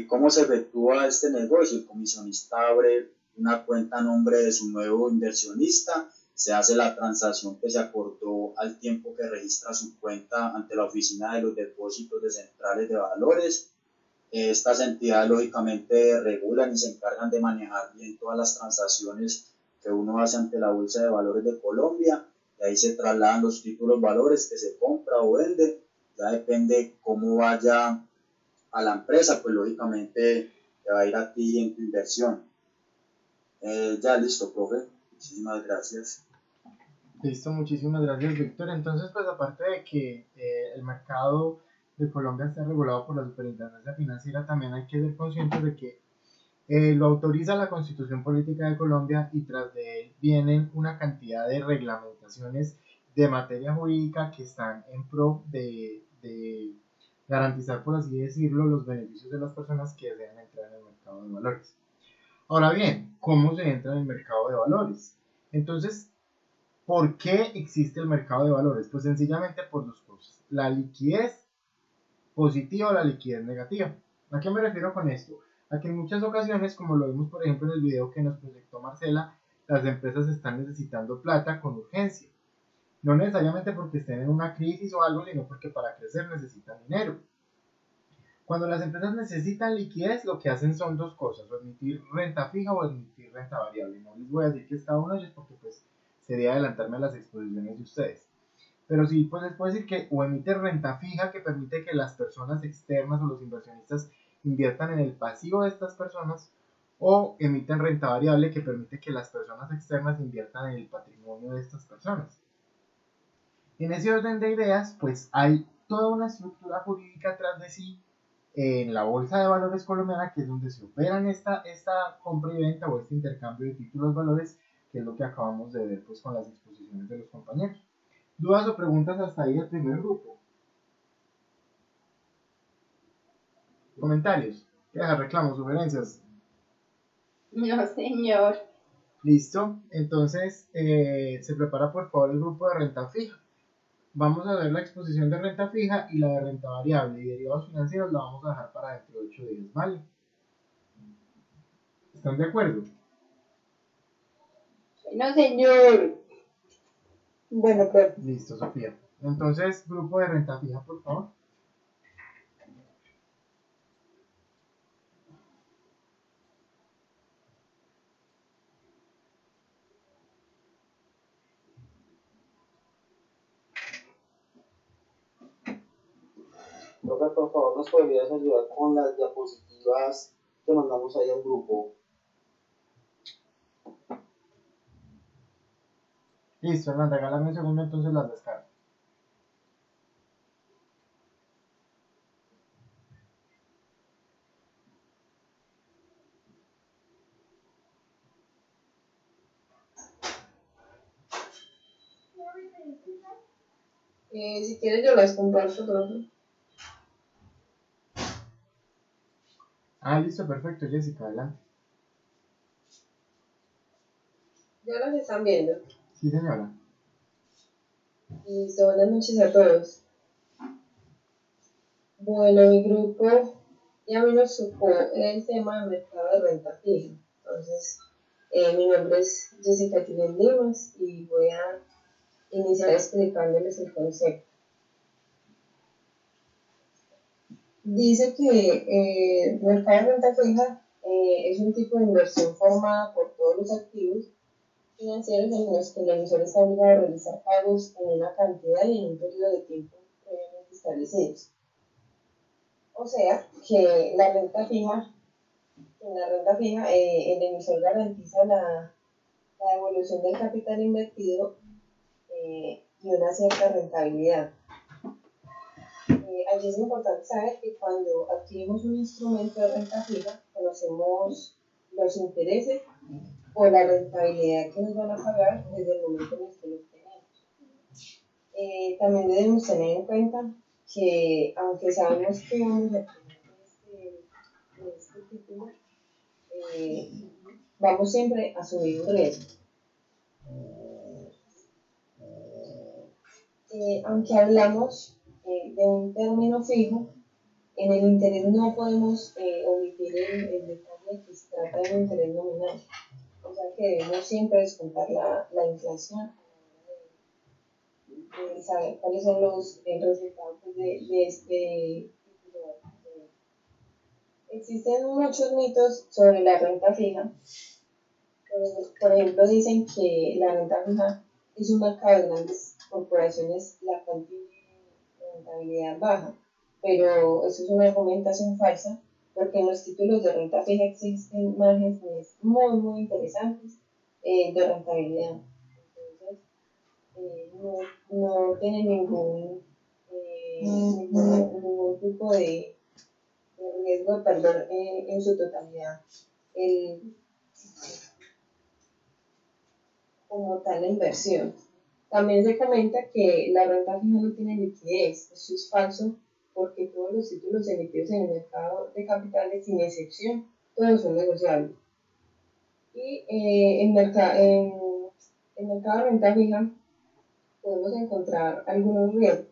¿Cómo se efectúa este negocio? El comisionista abre una cuenta a nombre de su nuevo inversionista, se hace la transacción que se acordó al tiempo que registra su cuenta ante la Oficina de los Depósitos de Centrales de Valores. Estas entidades lógicamente regulan y se encargan de manejar bien todas las transacciones que uno hace ante la Bolsa de Valores de Colombia, y ahí se trasladan los títulos valores que se compra o vende. Ya depende cómo vaya a la empresa, pues lógicamente te va a ir a ti en tu inversión. Ya listo, profe. Muchísimas gracias. Listo, muchísimas gracias, Víctor. Entonces, pues aparte de que el mercado de Colombia está regulado por la Superintendencia Financiera, también hay que ser conscientes de que lo autoriza la Constitución Política de Colombia, y tras de él vienen una cantidad de reglamentaciones de materia jurídica que están en pro de garantizar, por así decirlo, los beneficios de las personas que desean entrar en el mercado de valores. Ahora bien, ¿cómo se entra en el mercado de valores? Entonces, ¿por qué existe el mercado de valores? Pues sencillamente por dos cosas: la liquidez positiva o la liquidez negativa. ¿A qué me refiero con esto? A que en muchas ocasiones, como lo vimos por ejemplo en el video que nos proyectó Marcela, las empresas están necesitando plata con urgencia. No necesariamente porque estén en una crisis o algo, sino porque para crecer necesitan dinero. Cuando las empresas necesitan liquidez, lo que hacen son dos cosas: o emitir renta fija o emitir renta variable. No les voy a decir que es cada uno de ellos porque pues sería adelantarme a las exposiciones de ustedes. Pero sí, pues les puedo decir que o emite renta fija, que permite que las personas externas o los inversionistas inviertan en el pasivo de estas personas, o emiten renta variable, que permite que las personas externas inviertan en el patrimonio de estas personas. En ese orden de ideas, pues hay toda una estructura jurídica atrás de sí en la Bolsa de Valores colombiana, que es donde se operan esta compra y venta o este intercambio de títulos valores, que es lo que acabamos de ver pues con las exposiciones de los compañeros. ¿Dudas o preguntas hasta ahí del primer grupo? ¿Comentarios? ¿Quejas, reclamos, sugerencias? No, señor. Listo, entonces se prepara por favor el grupo de renta fija. Vamos a ver la exposición de renta fija y la de renta variable y derivados financieros la vamos a dejar para dentro de 8 días, ¿vale? ¿Están de acuerdo? No, señor. Bueno, profe. Listo, Sofía. Entonces, grupo de renta fija, por favor. Profe, por favor, ¿nos podrías ayudar con las diapositivas que mandamos ahí al grupo? Listo, Hernán, regálame un segundo, entonces las descargo. Si quieres yo las comparto, profe. Ah, listo, perfecto, Jessica, adelante. Ya las están viendo. Sí, señora. Listo, buenas noches a todos. Bueno, mi grupo ya me nos supo el tema del mercado de renta fija. Entonces, mi nombre es Jessica Tilén Dimas y voy a iniciar explicándoles el concepto. Dice que el mercado de renta fija es un tipo de inversión formada por todos los activos financieros en los que el emisor está obligado a realizar pagos en una cantidad y en un periodo de tiempo previamente establecidos. O sea, que en la renta fija, el emisor garantiza la devolución del capital invertido y una cierta rentabilidad. Allí es importante saber que cuando adquirimos un instrumento de renta fija, conocemos los intereses o la rentabilidad que nos van a pagar desde el momento en el que los tenemos. También debemos tener en cuenta que, aunque sabemos que vamos a tener este título, vamos siempre a subir un riesgo. Aunque hablamos de un término fijo, en el interés no podemos omitir el detalle que se trata de un interés nominal. O sea que debemos siempre descontar la inflación, saber cuáles son los resultados de este título. Existen muchos mitos sobre la renta fija. Por ejemplo, dicen que la renta fija es un mercado de grandes corporaciones, la cual tiene rentabilidad baja, pero eso es una argumentación falsa, porque en los títulos de renta fija existen márgenes muy interesantes de rentabilidad. Entonces, no tiene ningún tipo de riesgo de perder en su totalidad como tal la inversión. También se comenta que la renta fija no tiene liquidez. Eso es falso porque todos los títulos emitidos en el mercado de capitales, sin excepción, todos son negociables. Y en el mercado de renta fija podemos encontrar algunos riesgos.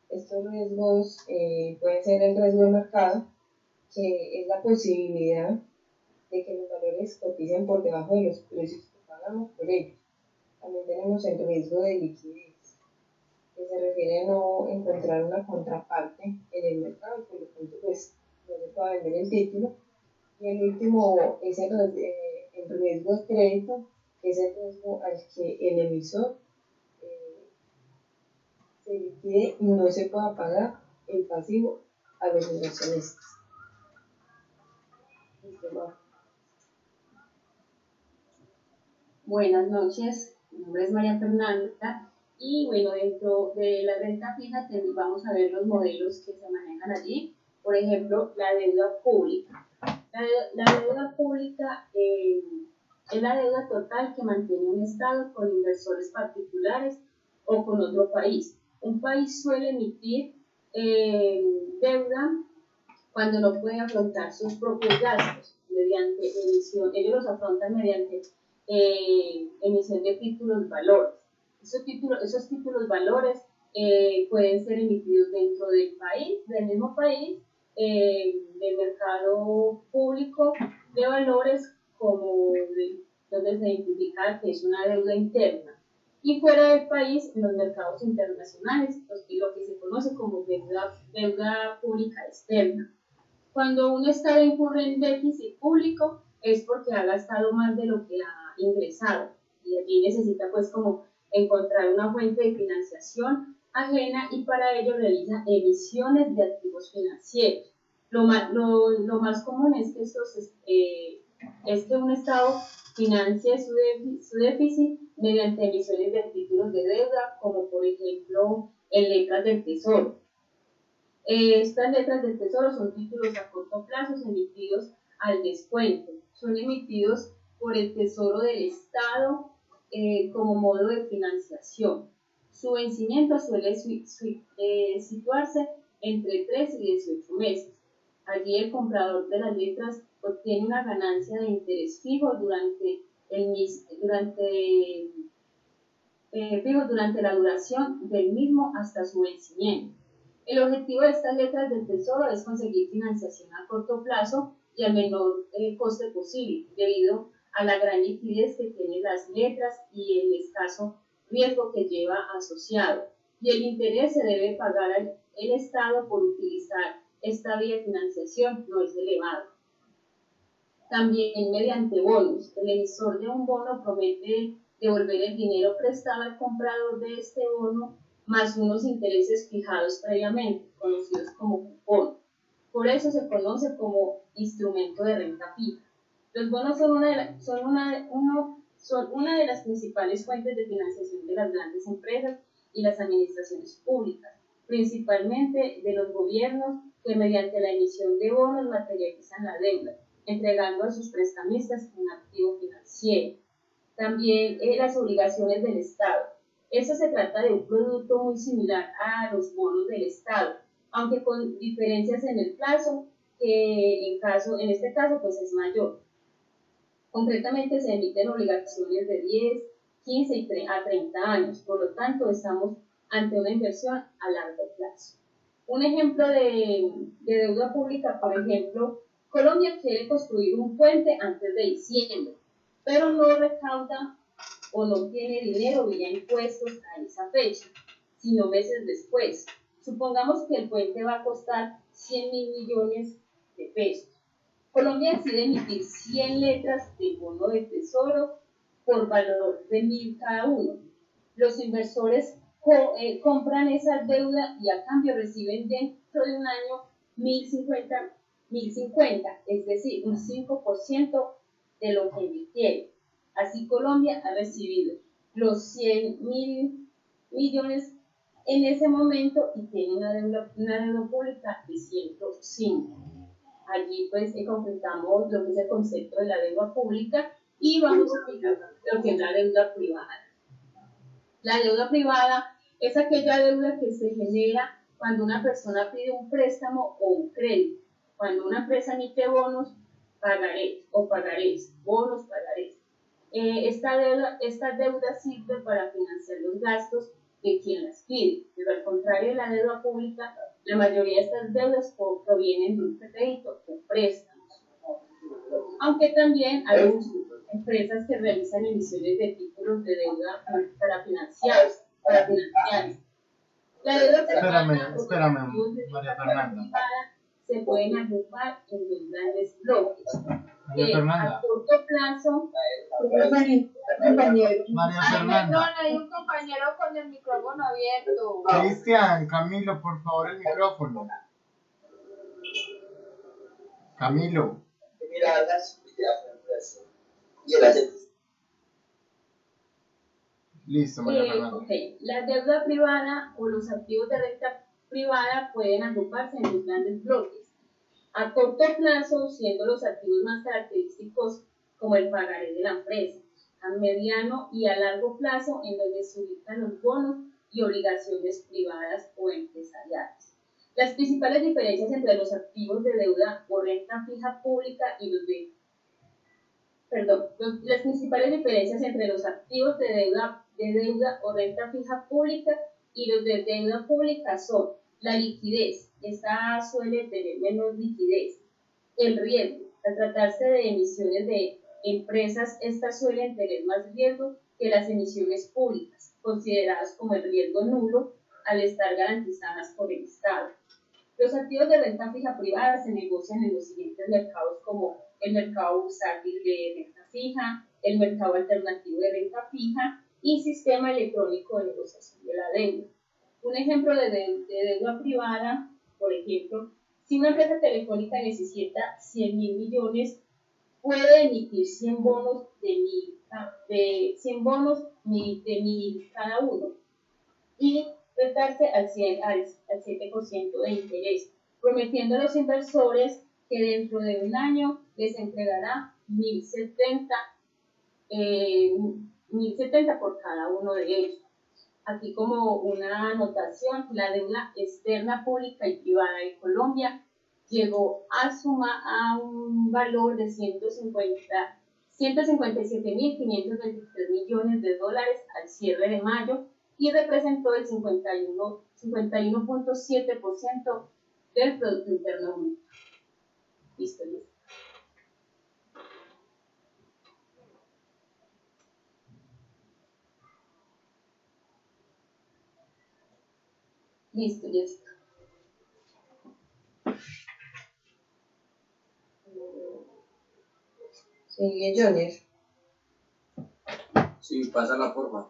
Estos riesgos pueden ser el riesgo de mercado, que es la posibilidad de que los valores coticen por debajo de los precios que pagamos por ellos. También tenemos el riesgo de liquidez, que se refiere a no encontrar una contraparte en el mercado, por lo tanto, pues no se puede vender el título. Y el último es el riesgo de crédito, es el riesgo al que el emisor se liquide y no se pueda pagar el pasivo a los inversionistas. Buenas noches, mi nombre es María Fernanda y bueno, dentro de la renta fija vamos a ver los modelos que se manejan allí. Por ejemplo, la deuda pública. La deuda pública es la deuda total que mantiene un Estado con inversores particulares o con otro país. Un país suele emitir deuda cuando no puede afrontar sus propios gastos mediante emisión. Ellos los afrontan mediante emisión de títulos valores. Esos títulos valores pueden ser emitidos dentro del país, del mismo país, del mercado público de valores, donde se identifica que es una deuda interna, y fuera del país en los mercados internacionales, lo que se conoce como deuda pública externa. Cuando un Estado incurre en déficit público es porque ha gastado más de lo que ha ingresado, y allí necesita pues como encontrar una fuente de financiación ajena, y para ello realiza emisiones de activos financieros. Lo más común es que un Estado financie su déficit mediante emisiones de títulos de deuda, como por ejemplo en letras del Tesoro. Estas letras del Tesoro son títulos a corto plazo emitidos al descuento. Son emitidos por el Tesoro del Estado como modo de financiación. Su vencimiento suele situarse entre 3 y 18 meses. Allí el comprador de las letras obtiene una ganancia de interés fijo durante la duración del mismo hasta su vencimiento. El objetivo de estas letras del Tesoro es conseguir financiación a corto plazo y al menor coste posible, debido a la gran liquidez que tienen las letras y el escaso riesgo que lleva asociado. Y el interés se debe pagar al Estado por utilizar esta vía de financiación no es elevado. También mediante bonos. El emisor de un bono promete devolver el dinero prestado al comprador de este bono más unos intereses fijados previamente, conocidos como cupón. Por eso se conoce como instrumento de renta fija. Los bonos son una de las principales fuentes de financiación de las grandes empresas y las administraciones públicas, principalmente de los gobiernos, que mediante la emisión de bonos materializan la deuda, entregando a sus prestamistas un activo financiero. También las obligaciones del Estado. Eso se trata de un producto muy similar a los bonos del Estado, aunque con diferencias en el plazo, que en este caso pues es mayor. Concretamente se emiten obligaciones de 10, 15 a 30 años, por lo tanto estamos ante una inversión a largo plazo. Un ejemplo de deuda pública, por ejemplo, Colombia quiere construir un puente antes de diciembre, pero no recauda o no tiene dinero vía impuestos a esa fecha, sino meses después. Supongamos que el puente va a costar 100.000 millones de pesos. Colombia decide emitir 100 letras de bono de tesoro por valor de 1.000 cada uno. Los inversores compran esa deuda y a cambio reciben dentro de un año 1.050, es decir, un 5% de lo que invirtieron. Así Colombia ha recibido los 100.000 millones en ese momento y tiene una deuda pública de 105. Allí pues concretamos lo que es el concepto de la deuda pública y vamos a aplicar lo que es la deuda privada. La deuda privada es aquella deuda que se genera cuando una persona pide un préstamo o un crédito. Cuando una empresa emite bonos, pagarés, bonos, pagarés. Esta deuda sirve para financiar los gastos de quien las pide, pero al contrario de la deuda pública, la mayoría de estas deudas provienen de un crédito o préstamos. Aunque también hay empresas que realizan emisiones de títulos de deuda para financiar. La deuda Espérame, María Fernanda. se pueden agrupar en dos grandes bloques. María Fernanda. A corto plazo, María Fernanda. Hay un compañero con el micrófono abierto. Cristian, Camilo, por favor, el micrófono. Camilo. Mira, la seguridad y el agente. Listo, María Fernanda. ok, la deuda privada o los activos de renta privada pueden agruparse en dos grandes bloques. A corto plazo, siendo los activos más característicos como el pagaré de la empresa. A mediano y a largo plazo, en donde se ubican los bonos y obligaciones privadas o empresariales. Las principales diferencias entre los activos de deuda o renta fija pública y las principales diferencias entre los activos de deuda o renta fija pública y los de deuda pública son la liquidez, esta suele tener menos liquidez, el riesgo, al tratarse de emisiones de empresas, estas suelen tener más riesgo que las emisiones públicas, consideradas como el riesgo nulo al estar garantizadas por el Estado. Los activos de renta fija privada se negocian en los siguientes mercados como el mercado bursátil de renta fija, el mercado alternativo de renta fija y sistema electrónico de negociación de la deuda. Un ejemplo de deuda privada, por ejemplo, si una empresa telefónica necesita 100.000 millones, puede emitir 100 bonos de 1.000 cada uno y prestarse al 7% de interés, prometiendo a los inversores que dentro de un año les entregará 1.070 por cada uno de ellos. Aquí como una anotación, la deuda externa pública y privada en Colombia llegó a un valor de 157.523 millones de dólares al cierre de mayo y representó el 51.7% del Producto Interno Bruto. Listo, listo. Listo, Jessica. Sigue Joner. Sí, pásala, porfa.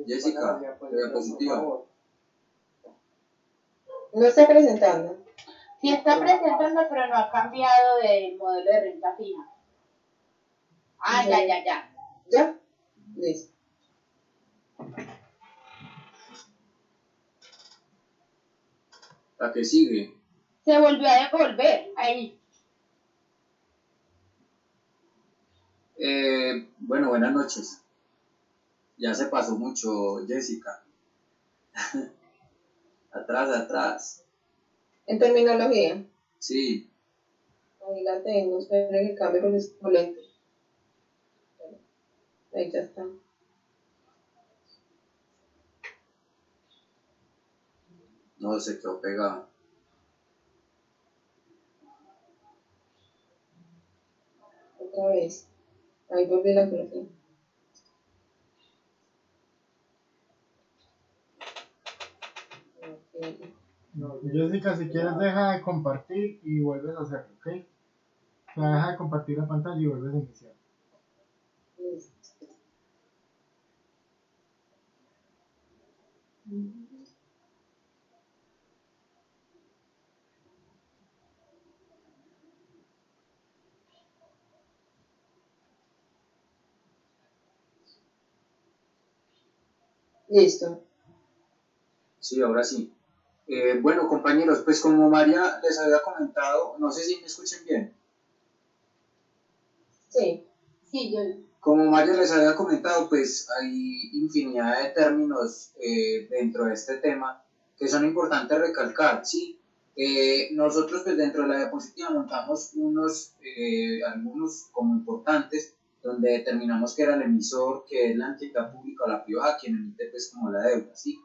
Jessica, diapositiva. No está presentando. Sí está presentando, pero no ha cambiado de modelo de renta fija. Ah, ya. ¿Ya? Listo. La que sigue. Se volvió a devolver. Ahí. Bueno, buenas noches. Ya se pasó mucho, Jessica. Atrás. En terminología. Sí. Ahí la tengo. Espera que cambie con los lentes. Ahí ya está. No, se quedó pegada. Otra vez. Ahí volví la coloqué. No, Jessica, si quieres deja de compartir y vuelves a hacerlo, ¿ok? O sea, deja de compartir la pantalla y vuelves a iniciar. Listo. Sí, ahora sí. Bueno, compañeros, pues como María les había comentado, no sé si me escuchen bien. Sí. Sí, yo. Como María les había comentado, pues hay infinidad de términos dentro de este tema que son importantes recalcar, ¿sí? Nosotros pues dentro de la diapositiva montamos algunos como importantes, donde determinamos que era el emisor, que es la entidad pública o la privada, quien emite pues como la deuda, ¿sí?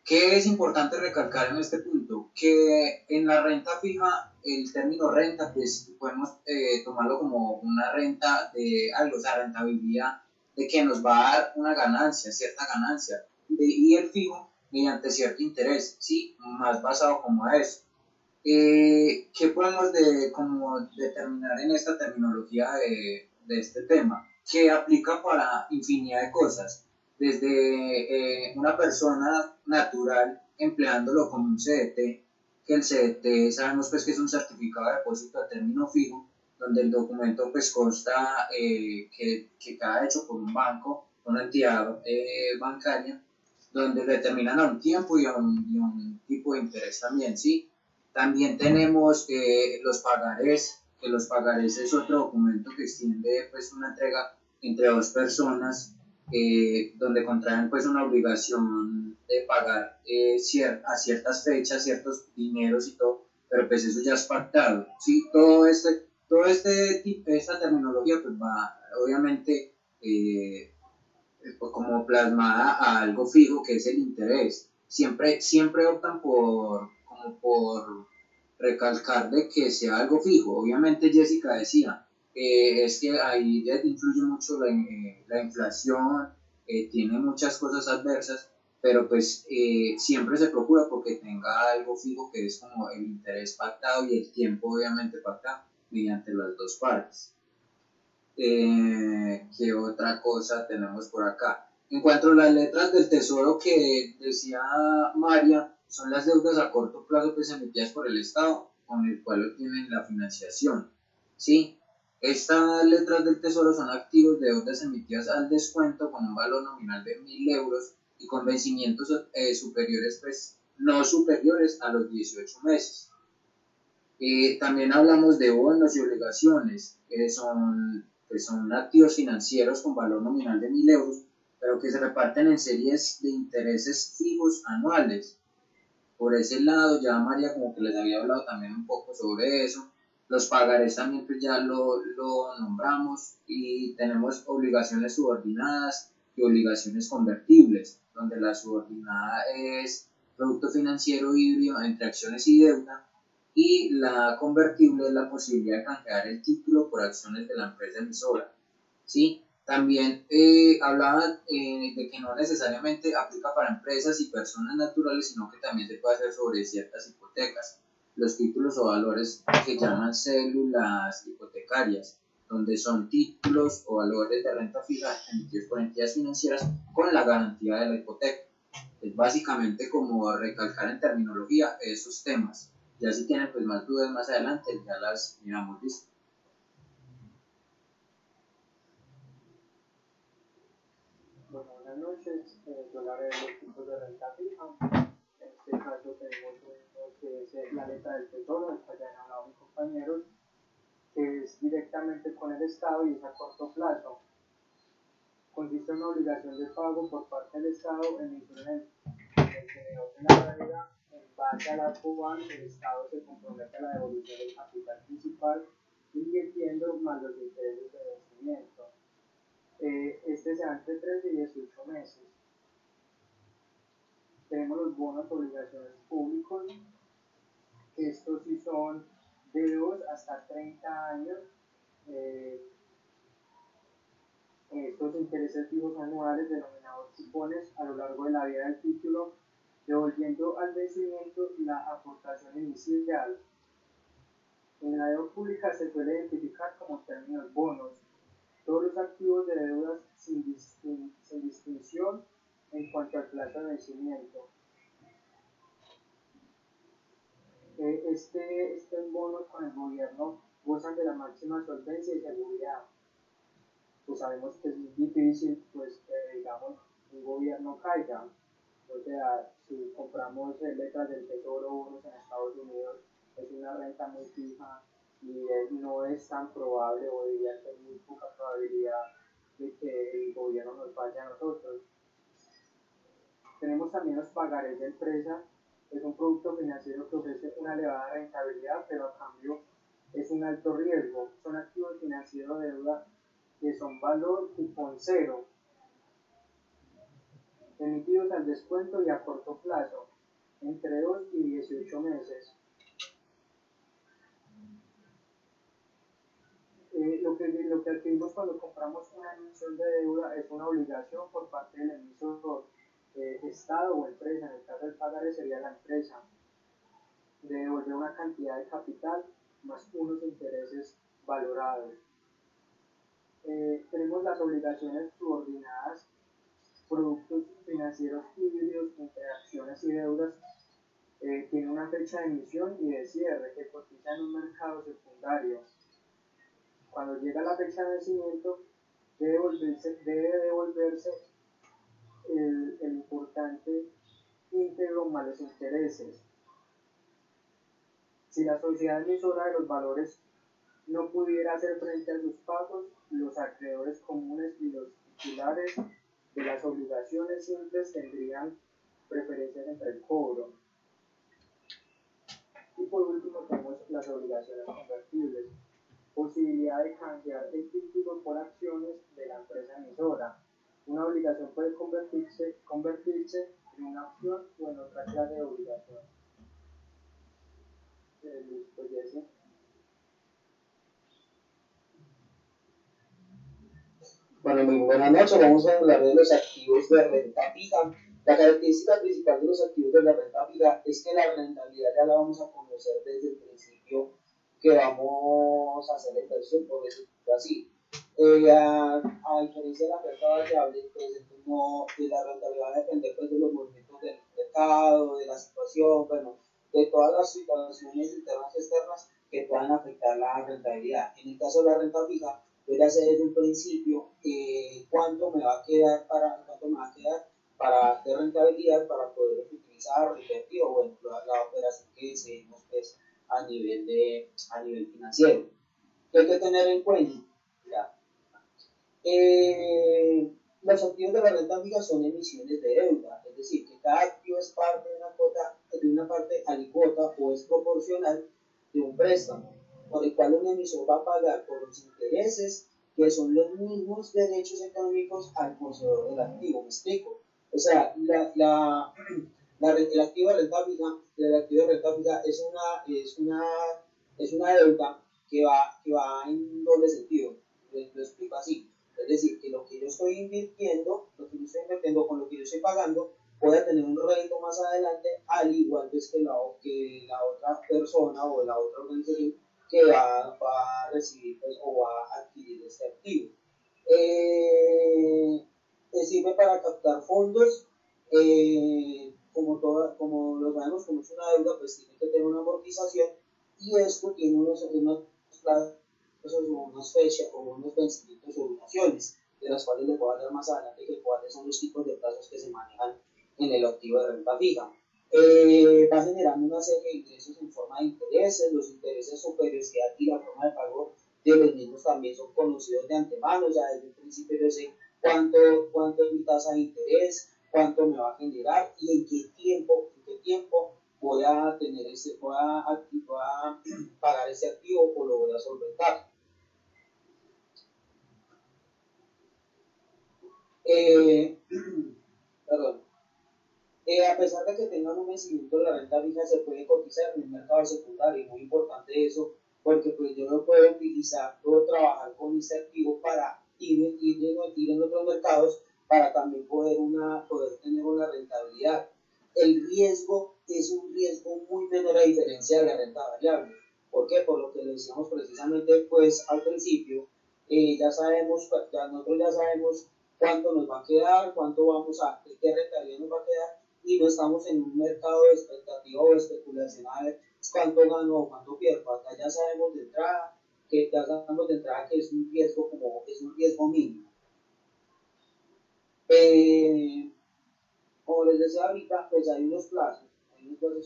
¿Qué es importante recalcar en este punto? Que en la renta fija, el término renta, pues podemos tomarlo como una renta de algo, o sea, rentabilidad de que nos va a dar una ganancia, cierta ganancia, y el fijo mediante cierto interés, ¿sí? Más basado como a eso. ¿Qué podemos como determinar en esta terminología de este tema? Que aplica para infinidad de cosas, desde una persona natural empleándolo como un CDT, que el CDT sabemos pues que es un certificado de depósito a término fijo, donde el documento pues consta que queda hecho por un banco, una entidad bancaria, donde determinan a un tiempo y a un tipo de interés también, ¿sí? También tenemos los pagarés, que los pagarés es otro documento que extiende pues una entrega entre dos personas, donde contraen pues una obligación de pagar a ciertas fechas, ciertos dineros y todo, pero pues eso ya es pactado, ¿sí? Esta terminología pues va obviamente pues, como plasmada a algo fijo que es el interés. Siempre optan por recalcar de que sea algo fijo. Obviamente Jessica decía, es que ahí influye mucho la inflación, tiene muchas cosas adversas, pero pues siempre se procura porque tenga algo fijo que es como el interés pactado y el tiempo obviamente pactado mediante las dos partes. ¿Qué otra cosa tenemos por acá? En cuanto a las letras del tesoro que decía María, son las deudas a corto plazo pues emitidas por el Estado, con el cual obtienen la financiación, ¿sí? Estas letras del tesoro son activos de deudas emitidas al descuento con un valor nominal de 1.000 euros y con vencimientos superiores, pues no superiores a los 18 meses. También hablamos de bonos y obligaciones, que son activos financieros con valor nominal de 1.000 euros, pero que se reparten en series de intereses fijos anuales. Por ese lado, ya María como que les había hablado también un poco sobre eso. Los pagarés también pues ya lo nombramos, y tenemos obligaciones subordinadas y obligaciones convertibles, donde la subordinada es producto financiero híbrido entre acciones y deuda, y la convertible es la posibilidad de canjear el título por acciones de la empresa emisora, ¿sí? También hablaba de que no necesariamente aplica para empresas y personas naturales, sino que también se puede hacer sobre ciertas hipotecas. Los títulos o valores que llaman células hipotecarias, donde son títulos o valores de renta fija emitidos por entidades financieras con la garantía de la hipoteca. Es básicamente como recalcar en terminología esos temas. Ya si tienen pues más dudas más adelante, ya las miramos, ¿listo? Bueno, buenas noches. Yo hablaré de los tipos de renta fija. En este caso tenemos uno que es la letra del tesoro, del cual ya han hablado mis compañeros, que es directamente con el Estado y es a corto plazo. Consiste en una obligación de pago por parte del Estado emitida en el tenedor de la deuda. En base a la cual el Estado se compromete a la devolución del capital principal, invirtiendo más los intereses de vencimiento. Este se da entre 3 y 18 meses. Tenemos los bonos obligaciones públicos. Estos sí son de 2 hasta 30 años. Estos intereses fijos anuales denominados cupones a lo largo de la vida del título, devolviendo al vencimiento la aportación inicial. En la deuda pública se suele identificar como términos bonos todos los activos de deudas sin distinción en cuanto al plazo de vencimiento. Estos bonos con el gobierno gozan de la máxima solvencia y seguridad. Pues sabemos que es muy difícil pues que digamos un gobierno caiga. O sea, si compramos letras del tesoro, bonos en Estados Unidos, es una renta muy fija y no es tan probable, o diría que hay muy poca probabilidad de que el gobierno nos falle a nosotros. Tenemos también los pagarés de empresa. Es un producto financiero que ofrece una elevada rentabilidad, pero a cambio es un alto riesgo. Son activos financieros de deuda que son valor cupón cero, emitidos al descuento y a corto plazo, entre 2 y 18 meses. lo que adquirimos cuando compramos una emisión de deuda es una obligación por parte del emisor, Estado o empresa. En el caso del pagaré sería la empresa, de devolver una cantidad de capital más unos intereses valorados. Tenemos las obligaciones subordinadas, productos financieros híbridos entre acciones y deudas. Tiene una fecha de emisión y de cierre que cotiza en un mercado secundario. Cuando llega la fecha de vencimiento, debe devolverse el importante íntegro más los intereses. Si la sociedad emisora de los valores no pudiera hacer frente a sus pagos, los acreedores comunes y los titulares de las obligaciones simples tendrían preferencias entre el cobro. Y por último tenemos las obligaciones convertibles, posibilidad de cambiar el título por acciones de la empresa emisora. Una obligación puede convertirse en una acción o en otra clase de obligación. Listo, Jesse. Bueno, muy buenas noches. Vamos a hablar de los activos de renta fija. La característica principal de los activos de la renta fija es que la rentabilidad ya la vamos a conocer desde el principio que vamos a hacer la inversión, por decirlo así. A diferencia de la renta variable, pues entonces no, de la rentabilidad va a depender pues, de los movimientos del mercado, de la situación, bueno, de todas las situaciones internas y externas que puedan afectar la rentabilidad. En el caso de la renta fija, voy a hacer desde un principio cuánto me va a quedar para de rentabilidad para poder utilizar, reinvertir o bueno, la operación que deseemos pues, a nivel financiero. ¿Qué hay que tener en cuenta? Los activos de la renta fija son emisiones de deuda, es decir, que cada activo es parte de una parte alícuota o es proporcional de un préstamo, por el cual un emisor va a pagar por los intereses que son los mismos derechos económicos al poseedor del activo. ¿Me explico? O sea, el activo de renta fija es una deuda que va en doble sentido. Lo explico así. Es decir, que lo que yo estoy invirtiendo con lo que yo estoy pagando, pueda tener un rédito más adelante, al igual pues que la otra persona o la otra organización que va a recibir pues, o va a adquirir este activo. Sirve para captar fondos, como lo sabemos, como es una deuda, pues tiene que tener una amortización y esto tiene unas plazos o unas fechas o unos vencimientos o obligaciones, de las cuales les voy a hablar más adelante que cuáles son los tipos de plazos que se manejan en el activo de renta fija. Va generando una serie de ingresos en forma de intereses. Los intereses, su periodicidad y la forma de pago de los mismos también son conocidos de antemano. O sea, desde el principio yo sé cuánto es mi tasa de interés, cuánto me va a generar y en qué tiempo voy a pagar ese activo o lo voy a solventar. Perdón. A pesar de que tengan un vencimiento de la renta fija, se puede cotizar en el mercado secundario. Muy importante eso, porque pues yo no puedo utilizar, puedo trabajar con este activo para ir en otros mercados para también poder tener una rentabilidad. El riesgo es un riesgo muy menor a diferencia de la renta variable. ¿Por qué? Por lo que lo decíamos precisamente pues al principio, nosotros ya sabemos cuánto nos va a quedar, qué rentabilidad nos va a quedar, y no estamos en un mercado de expectativa o de especulación a ver cuánto gano o cuánto pierdo. Acá ya sabemos de entrada que es un riesgo mínimo. Como les decía ahorita, pues hay unos plazos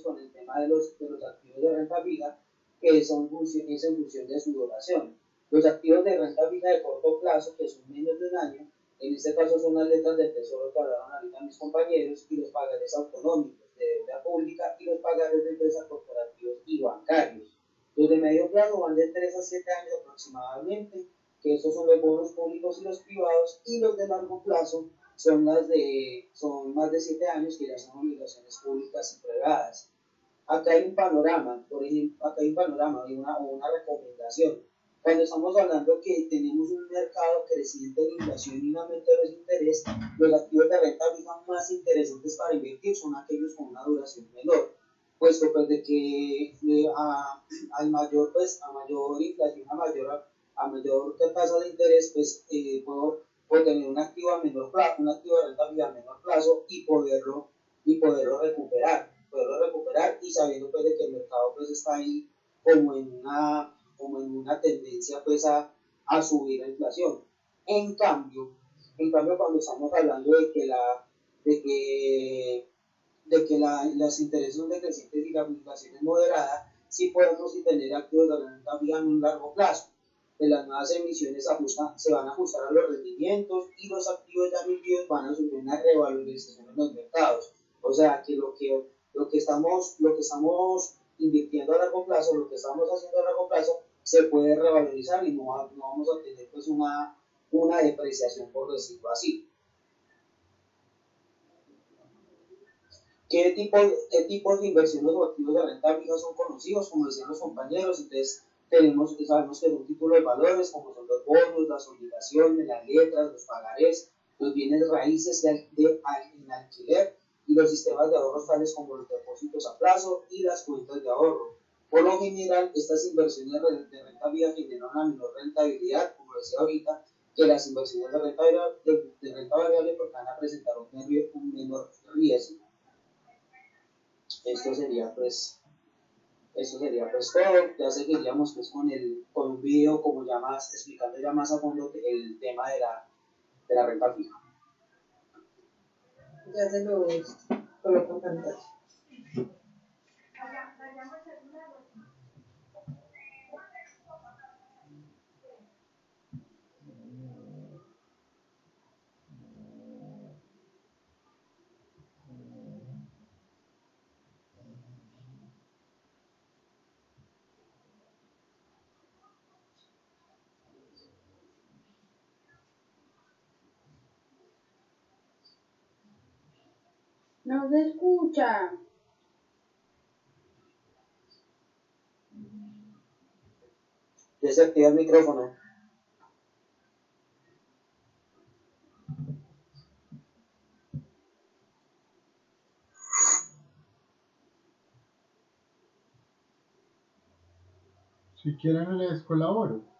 con el tema de los activos de renta fija que son en función de su duración. Los activos de renta fija de corto plazo, que son menos de un año, en este caso son las letras del tesoro que hablaron ahorita mis compañeros, y los pagares autonómicos de deuda pública y los pagares de empresas corporativos y bancarios. Los de medio plazo van de 3 a 7 años aproximadamente, que estos son los bonos públicos y los privados, y los de largo plazo son más de 7 años, que ya son obligaciones públicas y privadas. Acá hay un panorama, por ejemplo, o una recomendación. Cuando estamos hablando que tenemos un mercado creciente de inflación y un aumento de los intereses, los activos de renta fija más interesantes para invertir son aquellos con una duración menor, puesto pues de que a mayor inflación, a mayor tasa de interés, pues puedo tener un activo a menor plazo, un activo de renta fija a menor plazo y poderlo recuperar y sabiendo pues de que el mercado pues está ahí como en una tendencia pues a subir la inflación. En cambio cuando estamos hablando de que los intereses son decrecientes y la inflación es moderada, sí podemos tener activos de renta fija en un largo plazo. De las nuevas emisiones se van a ajustar a los rendimientos y los activos ya emitidos van a sufrir una revalorización en los mercados. O sea que lo que estamos invirtiendo a largo plazo, lo que estamos haciendo a largo plazo, se puede revalorizar y no vamos a tener pues una depreciación, por decirlo así. ¿Qué tipos de inversiones o activos de renta fija son conocidos? Como decían los compañeros, entonces sabemos que son títulos de valores, como son los bonos, las obligaciones, las letras, los pagarés, los bienes raíces en alquiler y los sistemas de ahorros tales como los depósitos a plazo y las cuentas de ahorro. Por lo general, estas inversiones de renta fija generan una menor rentabilidad, como decía ahorita, que las inversiones de renta variable porque van a presentar un menor riesgo. Eso sería pues todo. Ya seguiríamos pues con un video como explicando ya más a fondo el tema de la renta fija. Ya se lo coloco en pantalla. No se escucha. Desactiva el micrófono. Si quieren les colaboro.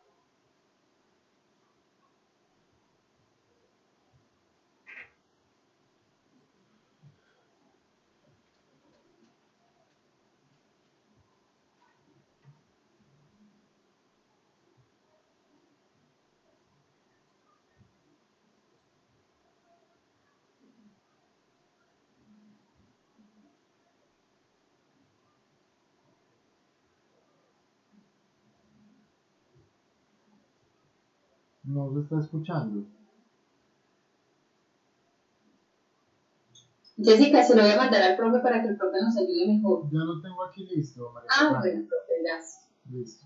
No se está escuchando. Jessica, se lo voy a mandar al profe para que el profe nos ayude mejor. Ya lo tengo aquí listo, María. Bueno, profe, gracias. Listo.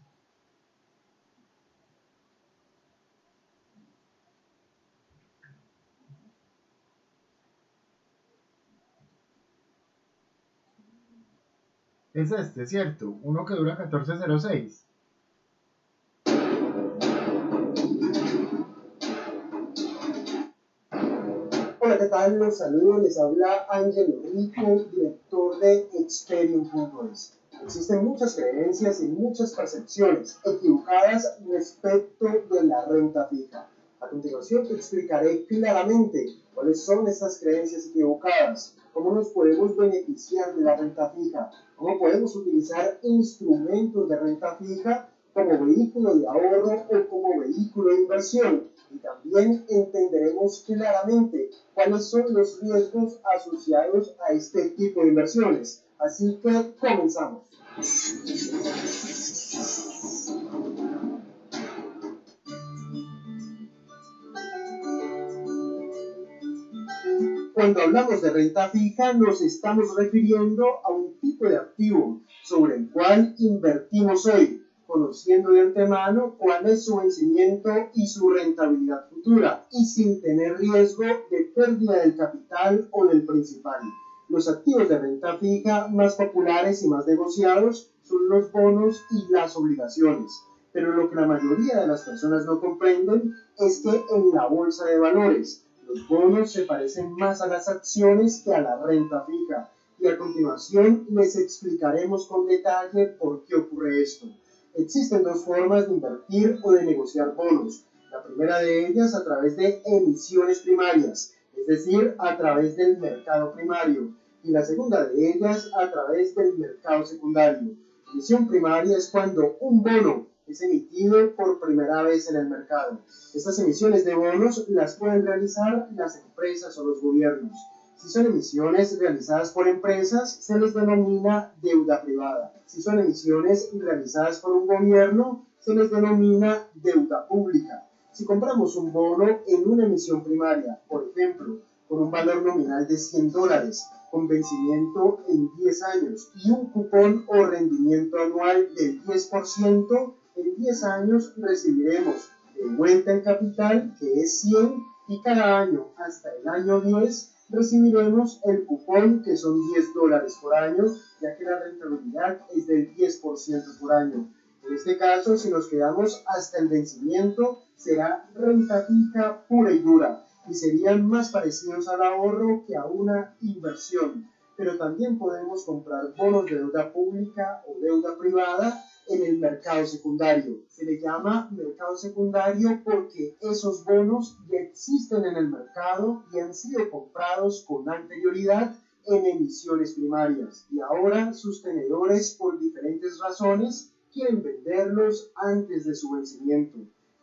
Es este, ¿cierto? Uno que dura 1406. Hola, ¿qué tal? Los saludo, les habla Ángel Rico, director de Experium.es. Existen muchas creencias y muchas percepciones equivocadas respecto de la renta fija. A continuación te explicaré claramente cuáles son estas creencias equivocadas, cómo nos podemos beneficiar de la renta fija, cómo podemos utilizar instrumentos de renta fija como vehículo de ahorro o como vehículo de inversión. Y también entenderemos claramente cuáles son los riesgos asociados a este tipo de inversiones. Así que comenzamos. Cuando hablamos de renta fija, nos estamos refiriendo a un tipo de activo sobre el cual invertimos hoy, conociendo de antemano cuál es su vencimiento y su rentabilidad futura, y sin tener riesgo de pérdida del capital o del principal. Los activos de renta fija más populares y más negociados son los bonos y las obligaciones. Pero lo que la mayoría de las personas no comprenden es que en la bolsa de valores los bonos se parecen más a las acciones que a la renta fija. Y a continuación les explicaremos con detalle por qué ocurre esto. Existen dos formas de invertir o de negociar bonos. La primera de ellas a través de emisiones primarias, es decir, a través del mercado primario. Y la segunda de ellas a través del mercado secundario. Emisión primaria es cuando un bono es emitido por primera vez en el mercado. Estas emisiones de bonos las pueden realizar las empresas o los gobiernos. Si son emisiones realizadas por empresas, se les denomina deuda privada. Si son emisiones realizadas por un gobierno, se les denomina deuda pública. Si compramos un bono en una emisión primaria, por ejemplo, con un valor nominal de $100, con vencimiento en 10 años y un cupón o rendimiento anual del 10%, en 10 años recibiremos de vuelta el capital, que es 100, y cada año hasta el año 10 recibiremos el cupón, que son $10 por año, ya que la rentabilidad es del 10% por año. En este caso, si nos quedamos hasta el vencimiento, será renta fija pura y dura, y serían más parecidos al ahorro que a una inversión. Pero también podemos comprar bonos de deuda pública o deuda privada en el mercado secundario. Se le llama mercado secundario porque esos bonos ya existen en el mercado y han sido comprados con anterioridad en emisiones primarias, y ahora sus tenedores, por diferentes razones, quieren venderlos antes de su vencimiento.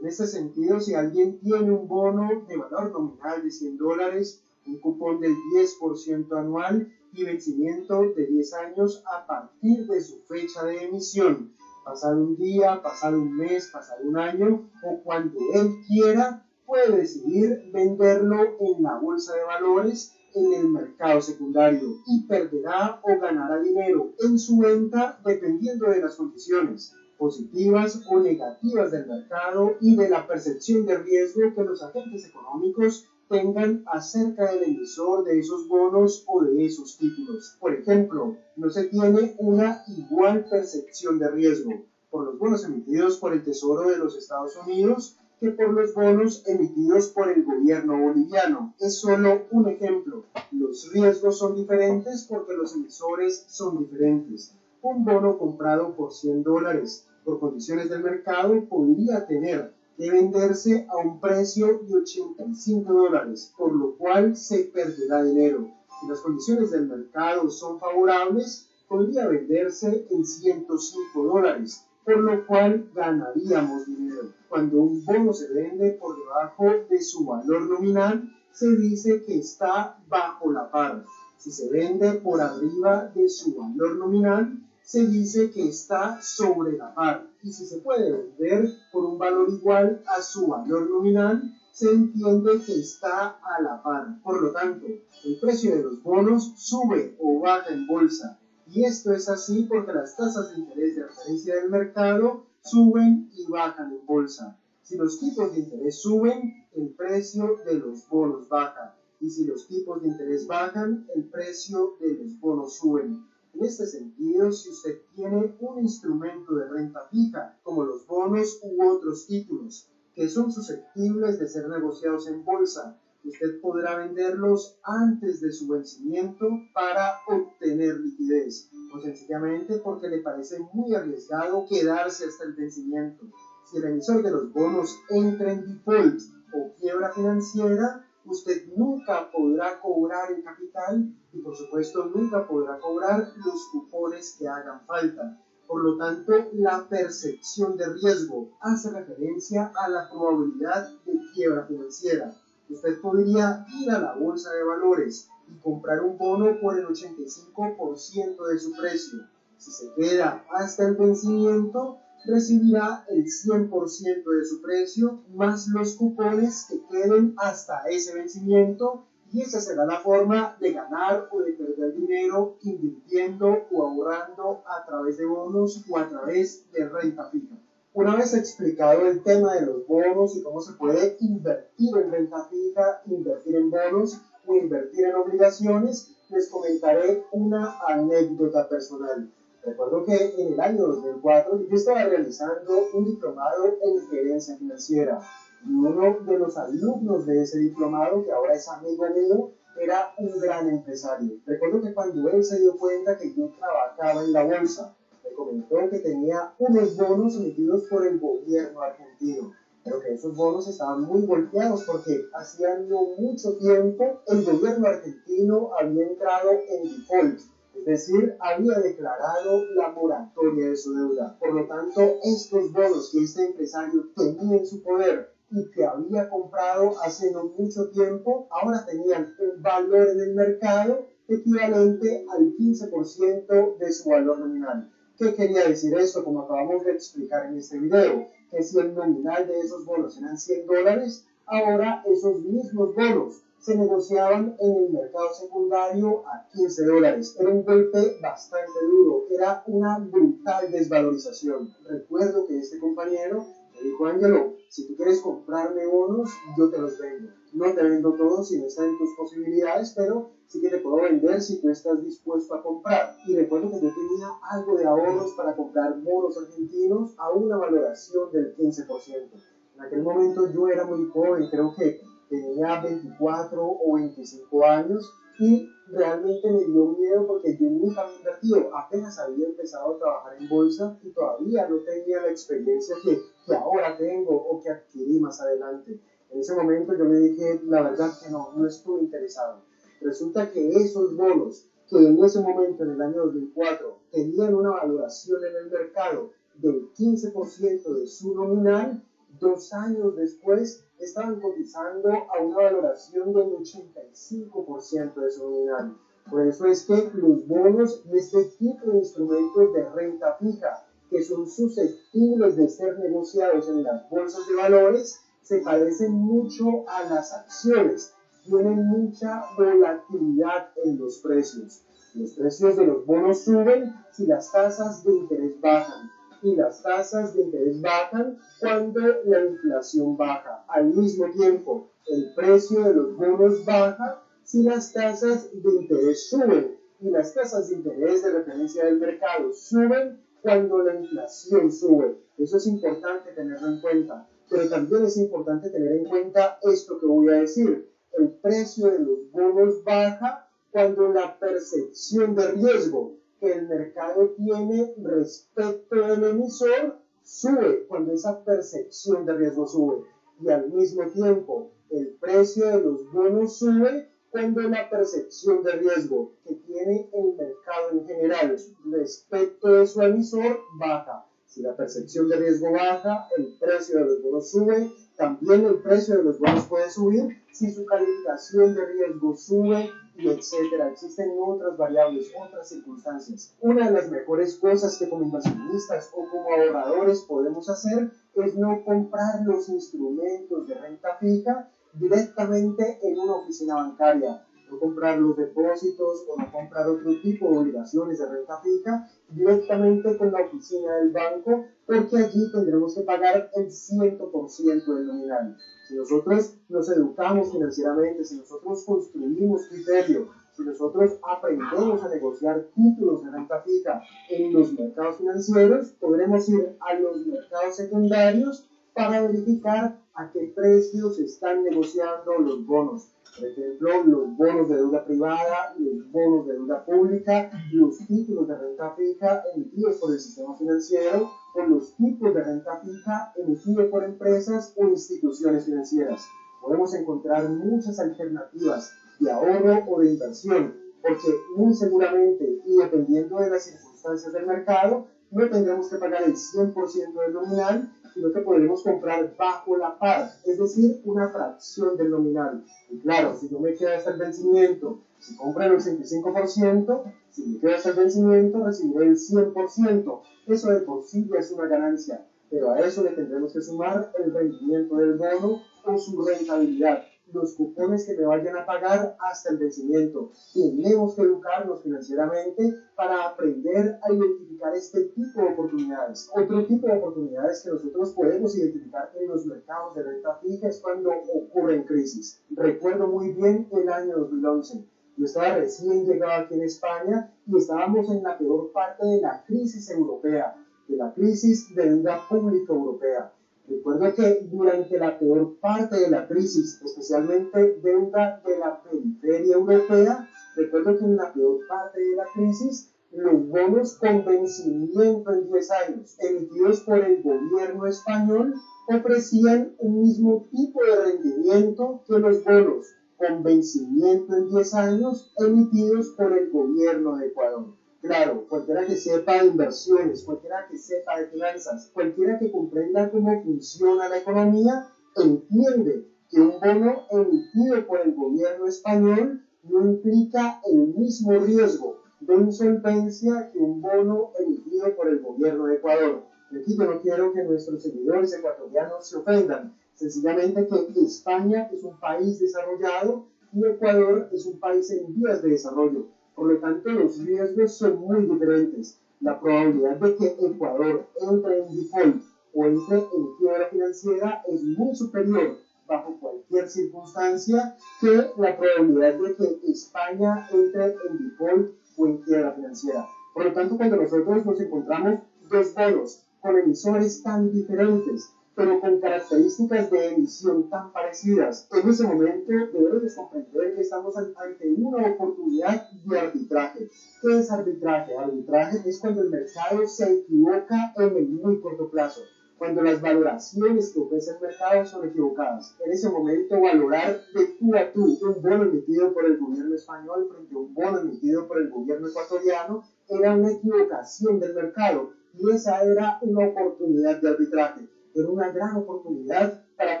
En este sentido, si alguien tiene un bono de valor nominal de $100, un cupón del 10% anual y vencimiento de 10 años a partir de su fecha de emisión, pasado un día, pasado un mes, pasado un año, o cuando él quiera, puede decidir venderlo en la bolsa de valores, en el mercado secundario, y perderá o ganará dinero en su venta dependiendo de las condiciones positivas o negativas del mercado y de la percepción de riesgo que los agentes económicos tengan acerca del emisor de esos bonos o de esos títulos. Por ejemplo, no se tiene una igual percepción de riesgo por los bonos emitidos por el Tesoro de los Estados Unidos que por los bonos emitidos por el gobierno boliviano. Es solo un ejemplo. Los riesgos son diferentes porque los emisores son diferentes. Un bono comprado por $100 por condiciones del mercado podría tener que venderse a un precio de $85, por lo cual se perderá dinero. Si las condiciones del mercado son favorables, podría venderse en $105, por lo cual ganaríamos dinero. Cuando un bono se vende por debajo de su valor nominal, se dice que está bajo la par. Si se vende por arriba de su valor nominal, se dice que está sobre la par. Y si se puede vender por un valor igual a su valor nominal, se entiende que está a la par. Por lo tanto, el precio de los bonos sube o baja en bolsa. Y esto es así porque las tasas de interés de referencia del mercado suben y bajan en bolsa. Si los tipos de interés suben, el precio de los bonos baja. Y si los tipos de interés bajan, el precio de los bonos suben. En este sentido, si usted tiene un instrumento de renta fija, como los bonos u otros títulos, que son susceptibles de ser negociados en bolsa, usted podrá venderlos antes de su vencimiento para obtener liquidez, o sencillamente porque le parece muy arriesgado quedarse hasta el vencimiento. Si el emisor de los bonos entra en default o quiebra financiera, usted nunca podrá cobrar el capital y por supuesto nunca podrá cobrar los cupones que hagan falta. Por lo tanto, la percepción de riesgo hace referencia a la probabilidad de quiebra financiera. Usted podría ir a la bolsa de valores y comprar un bono por el 85% de su precio. Si se queda hasta el vencimiento, recibirá el 100% de su precio más los cupones que queden hasta ese vencimiento, y esa será la forma de ganar o de perder dinero invirtiendo o ahorrando a través de bonos o a través de renta fija. Una vez explicado el tema de los bonos y cómo se puede invertir en renta fija, invertir en bonos o invertir en obligaciones, les comentaré una anécdota personal. Recuerdo que en el año 2004 yo estaba realizando un diplomado en gerencia financiera y uno de los alumnos de ese diplomado, que ahora es amigo mío, era un gran empresario. Recuerdo que cuando él se dio cuenta que yo trabajaba en la bolsa, me comentó que tenía unos bonos emitidos por el gobierno argentino, pero que esos bonos estaban muy golpeados porque hacía no mucho tiempo el gobierno argentino había entrado en default. Es decir, había declarado la moratoria de su deuda. Por lo tanto, estos bonos que este empresario tenía en su poder y que había comprado hace no mucho tiempo, ahora tenían un valor en el mercado equivalente al 15% de su valor nominal. ¿Qué quería decir esto? Como acabamos de explicar en este video, que si el nominal de esos bonos eran $100, ahora esos mismos bonos se negociaban en el mercado secundario a $15. Era un golpe bastante duro, era una brutal desvalorización. Recuerdo que este compañero me dijo: Ángelo, si tú quieres comprarme bonos, yo te los vendo. No te vendo todos si no están en tus posibilidades, pero sí que te puedo vender si tú estás dispuesto a comprar. Y recuerdo que yo tenía algo de ahorros para comprar bonos argentinos a una valoración del 15%. En aquel momento yo era muy joven, creo que tenía 24 o 25 años y realmente me dio miedo porque yo nunca había invertido, apenas había empezado a trabajar en bolsa y todavía no tenía la experiencia que ahora tengo o que adquirí más adelante. En ese momento yo le dije, la verdad que no estuve interesado. Resulta que esos bonos que en ese momento, en el año 2004, tenían una valoración en el mercado del 15% de su nominal, 2 años después estaban cotizando a una valoración del 85% de su nominal. Por eso es que los bonos y este tipo de instrumentos de renta fija, que son susceptibles de ser negociados en las bolsas de valores, se parecen mucho a las acciones. Tienen mucha volatilidad en los precios. Los precios de los bonos suben si las tasas de interés bajan, y las tasas de interés bajan cuando la inflación baja. Al mismo tiempo, el precio de los bonos baja si las tasas de interés suben, y las tasas de interés de referencia del mercado suben cuando la inflación sube. Eso es importante tenerlo en cuenta, pero también es importante tener en cuenta esto que voy a decir. El precio de los bonos baja cuando la percepción de riesgo que el mercado tiene respecto del emisor sube, cuando esa percepción de riesgo sube. Y al mismo tiempo, el precio de los bonos sube cuando la percepción de riesgo que tiene el mercado en general respecto de su emisor baja. Si la percepción de riesgo baja, el precio de los bonos sube. También el precio de los bonos puede subir si su calificación de riesgo sube, y etcétera. Existen otras variables, otras circunstancias. Una de las mejores cosas que como inversionistas o como ahorradores podemos hacer es no comprar los instrumentos de renta fija directamente en una oficina bancaria. No comprar los depósitos o no comprar otro tipo de obligaciones de renta fija directamente con la oficina del banco, porque allí tendremos que pagar el 100% del nominal. Si nosotros nos educamos financieramente, si nosotros construimos criterio, si nosotros aprendemos a negociar títulos de renta fija en los mercados financieros, podremos ir a los mercados secundarios para verificar a qué precios están negociando los bonos. Por ejemplo, los bonos de deuda privada, los bonos de deuda pública, los títulos de renta fija emitidos por el sistema financiero o los tipos de renta fija emitidos por empresas o instituciones financieras. Podemos encontrar muchas alternativas de ahorro o de inversión, porque muy seguramente y dependiendo de las circunstancias del mercado, no tendremos que pagar el 100% del nominal, sino que podremos comprar bajo la par, es decir, una fracción del nominal. Y claro, si yo me quedo hasta el vencimiento, si compro el 85%, si me quedo hasta el vencimiento, recibiré el 100%. Eso de por sí ya es una ganancia, pero a eso le tendremos que sumar el rendimiento del bono o su rentabilidad, los cupones que me vayan a pagar hasta el vencimiento. Tenemos que educarnos financieramente para aprender a identificar este tipo de oportunidades. Otro tipo de oportunidades que nosotros podemos identificar en los mercados de renta fija es cuando ocurren crisis. Recuerdo muy bien el año 2011. Yo estaba recién llegado aquí en España y estábamos en la peor parte de la crisis europea, de la crisis de deuda pública europea. Recuerdo que durante la peor parte de la crisis, especialmente deuda de la periferia europea, recuerdo que en la peor parte de la crisis, los bonos con vencimiento en 10 años, emitidos por el gobierno español, ofrecían un mismo tipo de rendimiento que los bonos con vencimiento en 10 años emitidos por el gobierno de Ecuador. Claro, cualquiera que sepa de inversiones, cualquiera que sepa de finanzas, cualquiera que comprenda cómo funciona la economía, entiende que un bono emitido por el gobierno español no implica el mismo riesgo de insolvencia que un bono emitido por el gobierno de Ecuador. Aquí yo no quiero que nuestros seguidores ecuatorianos se ofendan, sencillamente que España es un país desarrollado y Ecuador es un país en vías de desarrollo. Por lo tanto, los riesgos son muy diferentes. La probabilidad de que Ecuador entre en default o entre en quiebra financiera es muy superior bajo cualquier circunstancia que la probabilidad de que España entre en default o en quiebra financiera. Por lo tanto, cuando nosotros nos encontramos dos bonos con emisores tan diferentes, pero con características de emisión tan parecidas, en ese momento debemos comprender que estamos ante una oportunidad de arbitraje. ¿Qué es arbitraje? Arbitraje es cuando el mercado se equivoca en el muy corto plazo, cuando las valoraciones que ofrece el mercado son equivocadas. En ese momento, valorar de tú a tú un bono emitido por el gobierno español frente a un bono emitido por el gobierno ecuatoriano era una equivocación del mercado, y esa era una oportunidad de arbitraje. Era una gran oportunidad para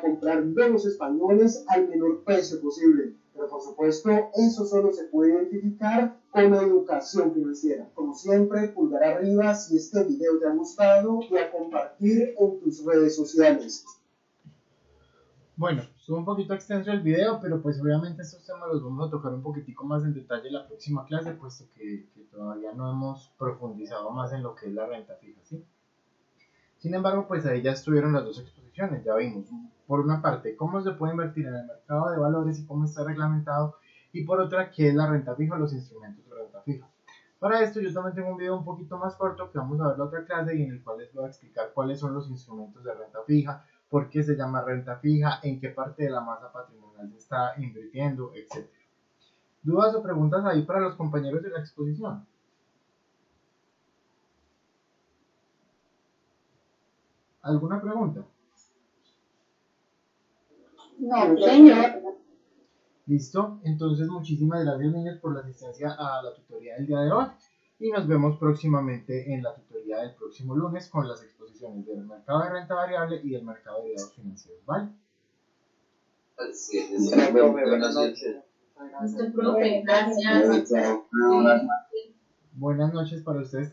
comprar bonos españoles al menor precio posible. Pero por supuesto, eso solo se puede identificar con educación financiera. Como siempre, pulgar arriba si este video te ha gustado y a compartir en tus redes sociales. Bueno, estuvo un poquito extenso el video, pero pues obviamente estos temas los vamos a tocar un poquitico más en detalle en la próxima clase, puesto que todavía no hemos profundizado más en lo que es la renta fija, ¿sí? Sin embargo, pues ahí ya estuvieron las dos exposiciones, ya vimos por una parte cómo se puede invertir en el mercado de valores y cómo está reglamentado, y por otra qué es la renta fija o los instrumentos de renta fija. Para esto yo también tengo un video un poquito más corto que vamos a ver la otra clase y en el cual les voy a explicar cuáles son los instrumentos de renta fija, por qué se llama renta fija, en qué parte de la masa patrimonial se está invirtiendo, etc. ¿Dudas o preguntas ahí para los compañeros de la exposición? ¿Alguna pregunta? No, señor. ¿Listo? Entonces muchísimas gracias, niños, por la asistencia a la tutoría del día de hoy y nos vemos próximamente en la tutoría del próximo lunes con las exposiciones del mercado de renta variable y del mercado de derivados financieros, ¿vale? Así es. Buenas noches. Listo, profe, gracias. Buenas noches para ustedes también.